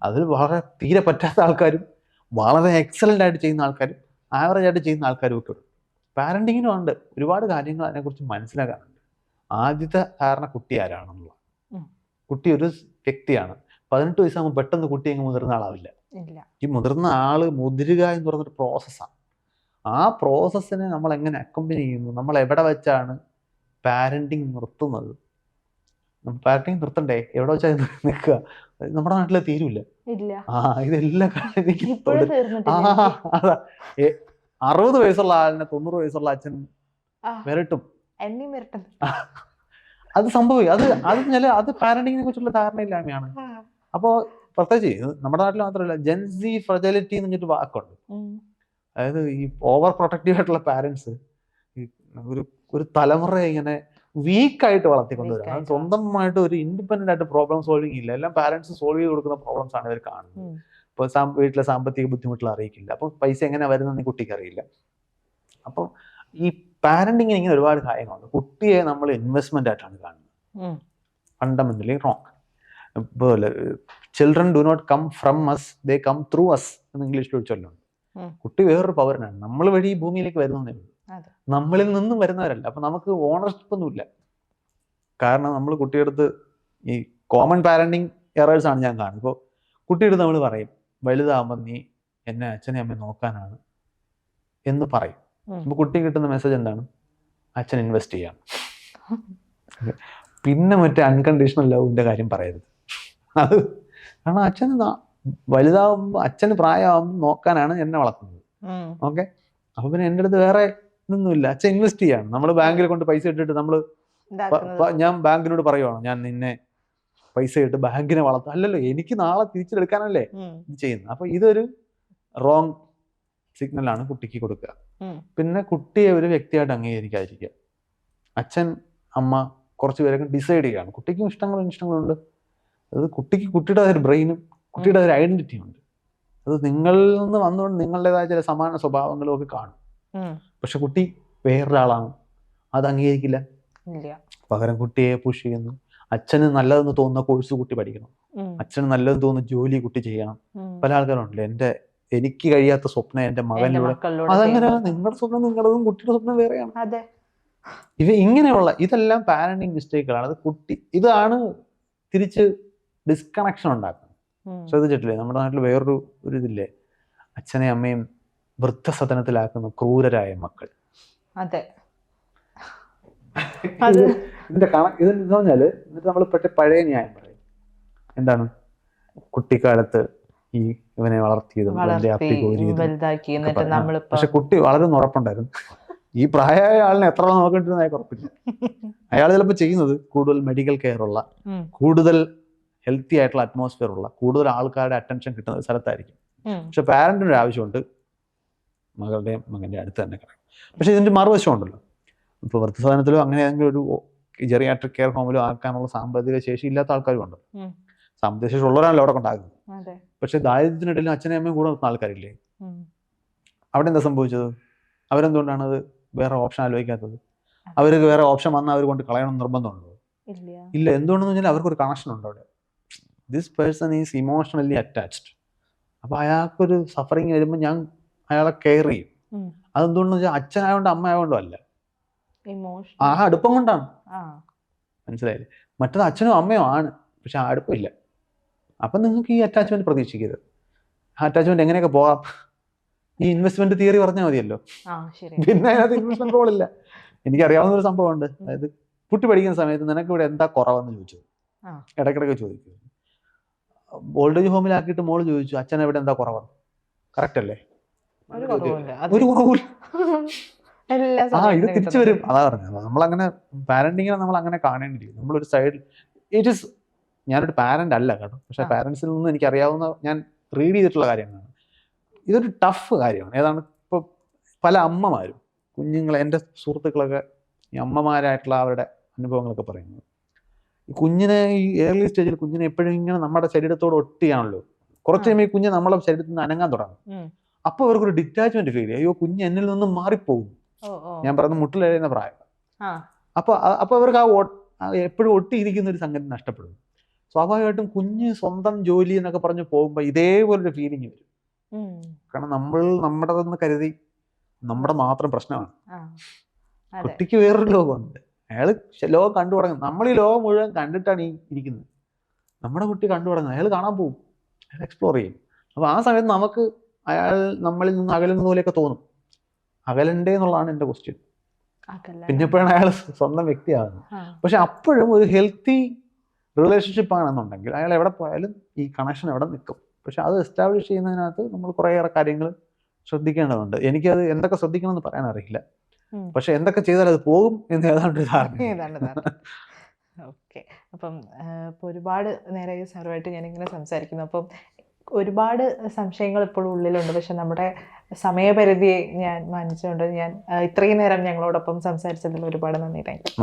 അതിൽ വളരെ തീരെ പറ്റാത്ത ആൾക്കാരും വളരെ എക്സലൻ്റ് ആയിട്ട് ചെയ്യുന്ന ആൾക്കാരും ആവറേജ് ആയിട്ട് ചെയ്യുന്ന ആൾക്കാരും ഒക്കെ ഉണ്ട്. പാരൻറ്റിങ്ങിനും ഉണ്ട് ഒരുപാട് കാര്യങ്ങൾ അതിനെക്കുറിച്ച് മനസ്സിലാക്കാനുണ്ട്. ആദ്യത്തെ ധാരണ കുട്ടി ആരാണെന്നുള്ള, കുട്ടി ഒരു വ്യക്തിയാണ്. 18 വയസ്സാകുമ്പോൾ പെട്ടെന്ന് കുട്ടി അങ്ങ് മുതിർന്ന ആളാവില്ല. ഈ മുതിർന്ന ആള് മുതിരുക എന്ന് പറഞ്ഞൊരു പ്രോസസ്സാണ്. ആ പ്രോസസ്സിനെ നമ്മൾ എങ്ങനെ അക്കമ്പനി ചെയ്യുന്നു, നമ്മൾ എവിടെ വെച്ചാണ് പാരൻറ്റിങ് നിർത്തുന്നത്? പാരൻറ്റിങ് നിർത്തണ്ടേ? എവിടെ വെച്ചാൽ നിൽക്കുക? നമ്മുടെ നാട്ടിലെ തീരൂല. ഇതെല്ലാം അതാ 60 വയസ്സുള്ള ആളിനെ 90 വയസ്സുള്ള അച്ഛൻ വരട്ടും. അത് സംഭവിക്കും. അത് പാരന്റിങ്ങിനെ കുറിച്ചുള്ള ധാരണയില്ലായ്മയാണ്. അപ്പോൾ പ്രത്യേകിച്ച് നമ്മുടെ നാട്ടിൽ മാത്രമല്ല, ജെൻസി ഫ്രജലിറ്റി എന്ന് പറഞ്ഞിട്ട് വാക്കുണ്ട്. അതായത് ഈ ഓവർ പ്രൊട്ടക്റ്റീവ് ആയിട്ടുള്ള പാരന്റ്സ് ഒരു തലമുറയെ ഇങ്ങനെ വീക്കായിട്ട് വളർത്തിക്കൊണ്ടുവരും. അത് സ്വന്തമായിട്ട് ഒരു ഇൻഡിപെൻഡന്റ് ആയിട്ട് പ്രോബ്ലം സോൾവിങ് ഇല്ല. എല്ലാം പാരന്റ്സ് സോൾവ് ചെയ്ത് കൊടുക്കുന്ന പ്രോബ്ലംസ് ആണ് ഇവർ കാണുന്നത്. ഇപ്പോൾ വീട്ടിലെ സാമ്പത്തിക ബുദ്ധിമുട്ടുകൾ അറിയിക്കില്ല, അപ്പോൾ പൈസ എങ്ങനെ വരുന്നതെന്ന് കുട്ടിക്ക് അറിയില്ല. അപ്പം ഈ പാരന്റിങ്ങിന് ഇങ്ങനെ ഒരുപാട് കാര്യങ്ങളുണ്ട്. കുട്ടിയെ നമ്മൾ ഇൻവെസ്റ്റ്മെന്റ് ആയിട്ടാണ് കാണുന്നത്. Fundamentally wrong. ഇപ്പോൾ children do not come from us, they come through us എന്ന് ഇംഗ്ലീഷിൽ ഒരു ചൊല്ലുണ്ട്. കുട്ടി വേറൊരു പൗരനാണ്. നമ്മൾ വഴി ഈ ഭൂമിയിലേക്ക് വരുന്നതേ ഉള്ളൂ, നമ്മളിൽ നിന്നും വരുന്നവരല്ല. അപ്പൊ നമുക്ക് ഓണർഷിപ്പ് ഒന്നുമില്ല. കാരണം നമ്മൾ കുട്ടിയെടുത്ത് ഈ കോമൺ പാരന്റിങ് എറേഴ്സ് ആണ് ഞാൻ കാണുന്നത്. ഇപ്പോൾ കുട്ടിയെടുത്ത് നമ്മൾ പറയും, വലുതാകുമ്പോൾ നീ എന്നെ അച്ഛനെ അമ്മയെ നോക്കാനാണ് എന്ന് പറയും. അപ്പൊ കുട്ടി കിട്ടുന്ന മെസ്സേജ് എന്താണ്? അച്ഛൻ ഇൻവെസ്റ്റ് ചെയ്യാം. പിന്നെ മറ്റേ അൺകണ്ടീഷണൽ ലവിന്റെ കാര്യം പറയരുത്. അത് കാരണം അച്ഛന് വലുതാവുമ്പോൾ, അച്ഛന് പ്രായമാകുമ്പോൾ നോക്കാനാണ് എന്നെ വളർത്തുന്നത്. ഓക്കെ, അപ്പൊ പിന്നെ എൻ്റെ അടുത്ത് വേറെ ഇതൊന്നുമില്ല. അച്ഛൻ ഇൻവെസ്റ്റ് ചെയ്യാണ്. നമ്മൾ ബാങ്കിൽ കൊണ്ട് പൈസ ഇട്ടിട്ട് ഞാൻ ബാങ്കിനോട് പറയുവാണ്, ഞാൻ നിന്നെ പൈസ ഇട്ട് ബാങ്കിനെ വളർത്തും. അല്ലല്ലോ, എനിക്ക് നാളെ തിരിച്ചെടുക്കാനല്ലേ ഇത് ചെയ്യുന്നത്. അപ്പൊ ഇതൊരു റോങ് സിഗ്നലാണ് കുട്ടിക്ക് കൊടുക്കുക. പിന്നെ കുട്ടിയെ ഒരു വ്യക്തിയായിട്ട് അംഗീകരിക്കാതിരിക്കുക. അച്ഛൻ അമ്മ കുറച്ച് പേരൊക്കെ ഡിസൈഡ് ചെയ്യുകയാണ്. കുട്ടിക്കും ഇഷ്ടങ്ങളുണ്ട്. അത് കുട്ടിക്ക് കുട്ടിയുടെ ഒരു ബ്രെയിനും കുട്ടിയുടെ ഒരു ഐഡന്റിറ്റിയും ഉണ്ട്. അത് നിങ്ങളിൽ നിന്ന് വന്നുകൊണ്ട് നിങ്ങളുടേതായ ചില സമാന സ്വഭാവങ്ങളും ഒക്കെ കാണും. പക്ഷെ കുട്ടി വേറൊരാളാണ്, അത് അംഗീകരിക്കില്ല. പകരം കുട്ടിയെ പുഷ് ചെയ്യുന്നു. അച്ഛന് നല്ലതെന്ന് തോന്നുന്ന കോഴ്സ് കുട്ടി പഠിക്കണം, അച്ഛന് നല്ലതെന്ന് തോന്നുന്ന ജോലി കുട്ടി ചെയ്യണം. പല ആൾക്കാരുണ്ടല്ലോ, എനിക്ക് കഴിയാത്ത സ്വപ്നം എൻ്റെ മകനിലൂടെ. അതങ്ങനെ നിങ്ങളുടെ സ്വപ്നം നിങ്ങളുടെതും കുട്ടിയുടെ സ്വപ്നം വേറെയാണ്. ഇങ്ങനെയുള്ള ഇതെല്ലാം പാരന്റിങ് മിസ്റ്റേക്കുകളാണ്. അത് ഇതാണ് തിരിച്ച് ഡിസ്കണക്ഷൻ ഉണ്ടാക്കുന്നത്. ശ്രദ്ധിച്ചിട്ടില്ലേ? നമ്മുടെ നാട്ടിൽ വേറൊരു ഇതില്ലേ, അച്ഛനെയും അമ്മയും വൃദ്ധസദനത്തിലാക്കുന്ന ക്രൂരരായ മക്കൾ. അതെ, ഇതിന്റെ ഇതെന്ന് പറഞ്ഞാല്, എന്നിട്ട് നമ്മൾ പഴയ ന്യായം പറയും. എന്താണ്? കുട്ടിക്കാലത്ത് ഈ ഇവനെ വളർത്തിയതും പക്ഷെ കുട്ടി വളരെ ഉറപ്പുണ്ടായിരുന്നു. ഈ പ്രായമായ ആളിനെ എത്ര നോക്കേണ്ടിരുന്ന ഉറപ്പില്ല. അയാൾ ചിലപ്പോൾ ചെയ്യുന്നത് കൂടുതൽ മെഡിക്കൽ കെയർ ഉള്ള, കൂടുതൽ ഹെൽത്തി ആയിട്ടുള്ള അറ്റ്മോസ്ഫിയർ ഉള്ള, കൂടുതൽ ആൾക്കാരുടെ അറ്റൻഷൻ കിട്ടുന്ന ഒരു സ്ഥലത്തായിരിക്കും. പക്ഷെ പാരന്റിന് ഒരു ആവശ്യമുണ്ട് മകളുടെയും മകന്റെ അടുത്ത് തന്നെ കിടക്കും. പക്ഷെ ഇതിന്റെ മറുവശം ഉണ്ടല്ലോ, ഇപ്പോൾ വൃദ്ധസദനത്തിലോ അങ്ങനെ ഏതെങ്കിലും ഒരു ജെറിയാട്രിക് കെയർ ഹോമിലോ ആക്കാനുള്ള സാമ്പത്തിക ശേഷി ഇല്ലാത്ത ആൾക്കാരും ഉണ്ട്. സാമ്പത്തിക ശേഷി ഉള്ളവരാണല്ലോ അവിടെ കൊണ്ടാകുന്നത്. പക്ഷെ ദാരിദ്ര്യത്തിനിടയിലും അച്ഛനെയും അമ്മയും കൂടെ നിർത്തുന്ന ആൾക്കാരില്ലേ? അവിടെ എന്താ സംഭവിച്ചത്? അവരെന്തുകൊണ്ടാണ് അത് വേറെ ഓപ്ഷൻ ആലോചിക്കാത്തത്? അവർക്ക് വേറെ ഓപ്ഷൻ വന്നാൽ അവർ കൊണ്ട് കളയണം നിർബന്ധമുണ്ടോ? ഇല്ല. എന്തുകൊണ്ടെന്ന് പറഞ്ഞാൽ അവർക്കൊരു കണക്ഷൻ ഉണ്ട് അവിടെ. This person is emotionally attached. അപ്പൊ അയാൾക്കൊരു സഫറിങ് വരുമ്പോൾ ഞാൻ അയാളെ കെയർ ചെയ്യും. അതെന്തുകൊണ്ടെന്ന് വെച്ചാൽ അച്ഛനായോണ്ടോ അമ്മ ആയോണ്ടോ അല്ല, ആ അടുപ്പം കൊണ്ടാണ്. മനസ്സിലായില്ലേ? മറ്റത് അച്ഛനും അമ്മയോ ആണ്, പക്ഷെ ആ അടുപ്പമില്ല. അപ്പം നിങ്ങൾക്ക് ഈ അറ്റാച്ച്മെന്റ് പ്രതീക്ഷിക്കരുത്. ആ അറ്റാച്ച്മെന്റ് എങ്ങനെയൊക്കെ പോകാം? ഈ ഇൻവെസ്റ്റ്മെന്റ് തിയറി പറഞ്ഞാൽ മതിയല്ലോ, പിന്നെ അതിനകത്ത് ഇൻവെസ്റ്റ്മെന്റ് റോളില്ല. എനിക്കറിയാവുന്ന ഒരു സംഭവമുണ്ട്. അതായത് കുട്ടി പഠിക്കുന്ന സമയത്ത് നിനക്ക് ഇവിടെ എന്താ കുറവെന്ന് ചോദിച്ചത്, ആ. ഇടയ്ക്കിടയ്ക്ക് ചോദിക്കും. ഓൾഡ് ഏജ് ഹോമിലാക്കിയിട്ട് മോള് ചോദിച്ചു അച്ഛൻ എവിടെ എന്താ കുറവെന്ന്. കറക്റ്റ് അല്ലേ? ഒരു കുറവുമില്ല. ഒരു കുറവില്ല. എല്ലാ ഇത് സമയത്തും തിരിച്ചു വരും. അതാ പറഞ്ഞത്, നമ്മളങ്ങനെ പാരന്റിങ്ങിനെ നമ്മൾ അങ്ങനെ കാണേണ്ടിയിരിക്കും. നമ്മളൊരു സൈഡിൽ ഇറ്റ് ഇസ്, ഞാനൊരു പാരന്റ് അല്ല കേട്ടോ, പക്ഷെ പാരന്റ്സിൽ നിന്ന് എനിക്ക് അറിയാവുന്ന, ഞാൻ റീഡ് ചെയ്തിട്ടുള്ള കാര്യങ്ങളാണ്. ഇതൊരു ടഫ് കാര്യമാണ്. ഏതാണ് ഇപ്പോൾ പല അമ്മമാരും കുഞ്ഞുങ്ങളെ, എൻ്റെ സുഹൃത്തുക്കളൊക്കെ ഈ അമ്മമാരായിട്ടുള്ള അവരുടെ അനുഭവങ്ങളൊക്കെ പറയുന്നത്, ഈ കുഞ്ഞിനെ ഈ ഏർലി സ്റ്റേജിൽ കുഞ്ഞിനെ എപ്പോഴും ഇങ്ങനെ നമ്മുടെ ശരീരത്തോട് ഒട്ടിയാണല്ലോ. കുറച്ച് കഴിയുമ്പോൾ ഈ കുഞ്ഞ് നമ്മളെ ശരീരത്തിൽ നിന്ന് അനങ്ങാൻ തുടങ്ങും. അപ്പോൾ അവർക്കൊരു ഡിറ്റാച്ച്മെന്റ് ഫീൽ ചെയ്യും. അയ്യോ കുഞ്ഞ് എന്നിൽ നിന്നും മാറിപ്പോകും. ഞാൻ പറയുന്നത് മുട്ടിലെഴുന്ന പ്രായം. അപ്പോൾ അവർക്ക് എപ്പോഴും ഒട്ടിയിരിക്കുന്ന ഒരു സംഗതി നഷ്ടപ്പെടും. സ്വാഭാവികമായിട്ടും കുഞ്ഞ് സ്വന്തം ജോലി എന്നൊക്കെ പറഞ്ഞ് പോകുമ്പോൾ ഇതേപോലൊരു ഫീലിംഗ് വരും. കാരണം നമ്മുടെതെന്ന് കരുതി നമ്മുടെ മാത്രം പ്രശ്നമാണ്. കുട്ടിക്ക് വേറൊരു ലോകമുണ്ട്. അയാൾ ലോകം കണ്ടു തുടങ്ങും. നമ്മൾ ഈ ലോകം മുഴുവൻ കണ്ടിട്ടാണ് ഈ ഇരിക്കുന്നത്. നമ്മുടെ കുട്ടി കണ്ടു തുടങ്ങുന്നത്, അയാൾ കാണാൻ പോകും, അയാൾ എക്സ്പ്ലോർ ചെയ്യും. അപ്പോൾ ആ സമയത്ത് നമുക്ക് അയാൾ നമ്മളിൽ നിന്ന് അകലുന്ന പോലെയൊക്കെ തോന്നും. അകലണ്ടേ എന്നുള്ളതാണ് എൻ്റെ ക്വസ്റ്റ്യൻ. പിന്നെ എപ്പോഴാണ് അയാൾ സ്വന്തം വ്യക്തിയാകുന്നത്. പക്ഷെ അപ്പോഴും ഒരു ഹെൽത്തി റിലേഷൻഷിപ്പ് ആണെന്നുണ്ടെങ്കിൽ അയാൾ എവിടെ പോയാലും ഈ കണക്ഷൻ എവിടെ നിൽക്കും. പക്ഷെ അത് എസ്റ്റാബ്ലിഷ് ചെയ്യുന്നതിനകത്ത് നമ്മൾ കുറേയേറെ കാര്യങ്ങൾ ശ്രദ്ധിക്കേണ്ടതുണ്ട്. എനിക്കത് എന്തൊക്കെ ശ്രദ്ധിക്കണമെന്ന് പറയാൻ അറിയില്ല, പക്ഷെ എന്തൊക്കെ ചെയ്താൽ അത് പോകും എന്ന് ഏതാണ്ട് ധാരണ. ഓക്കെ. അപ്പം ഒരുപാട് നേരമായി സാറുമായിട്ട് ഞാനിങ്ങനെ സംസാരിക്കുന്നു. അപ്പം ഒരുപാട് സംശയങ്ങൾ ഇപ്പോഴും ഉള്ളിലുണ്ട്. പക്ഷെ നമ്മുടെ സമയപരിധിയെ ഞാൻ മാനിച്ചുകൊണ്ട് ഞാൻ ഇത്രയും നേരം ഞങ്ങളോടൊപ്പം സംസാരിച്ചതിൽ ഒരുപാട് നന്ദി. Thank you.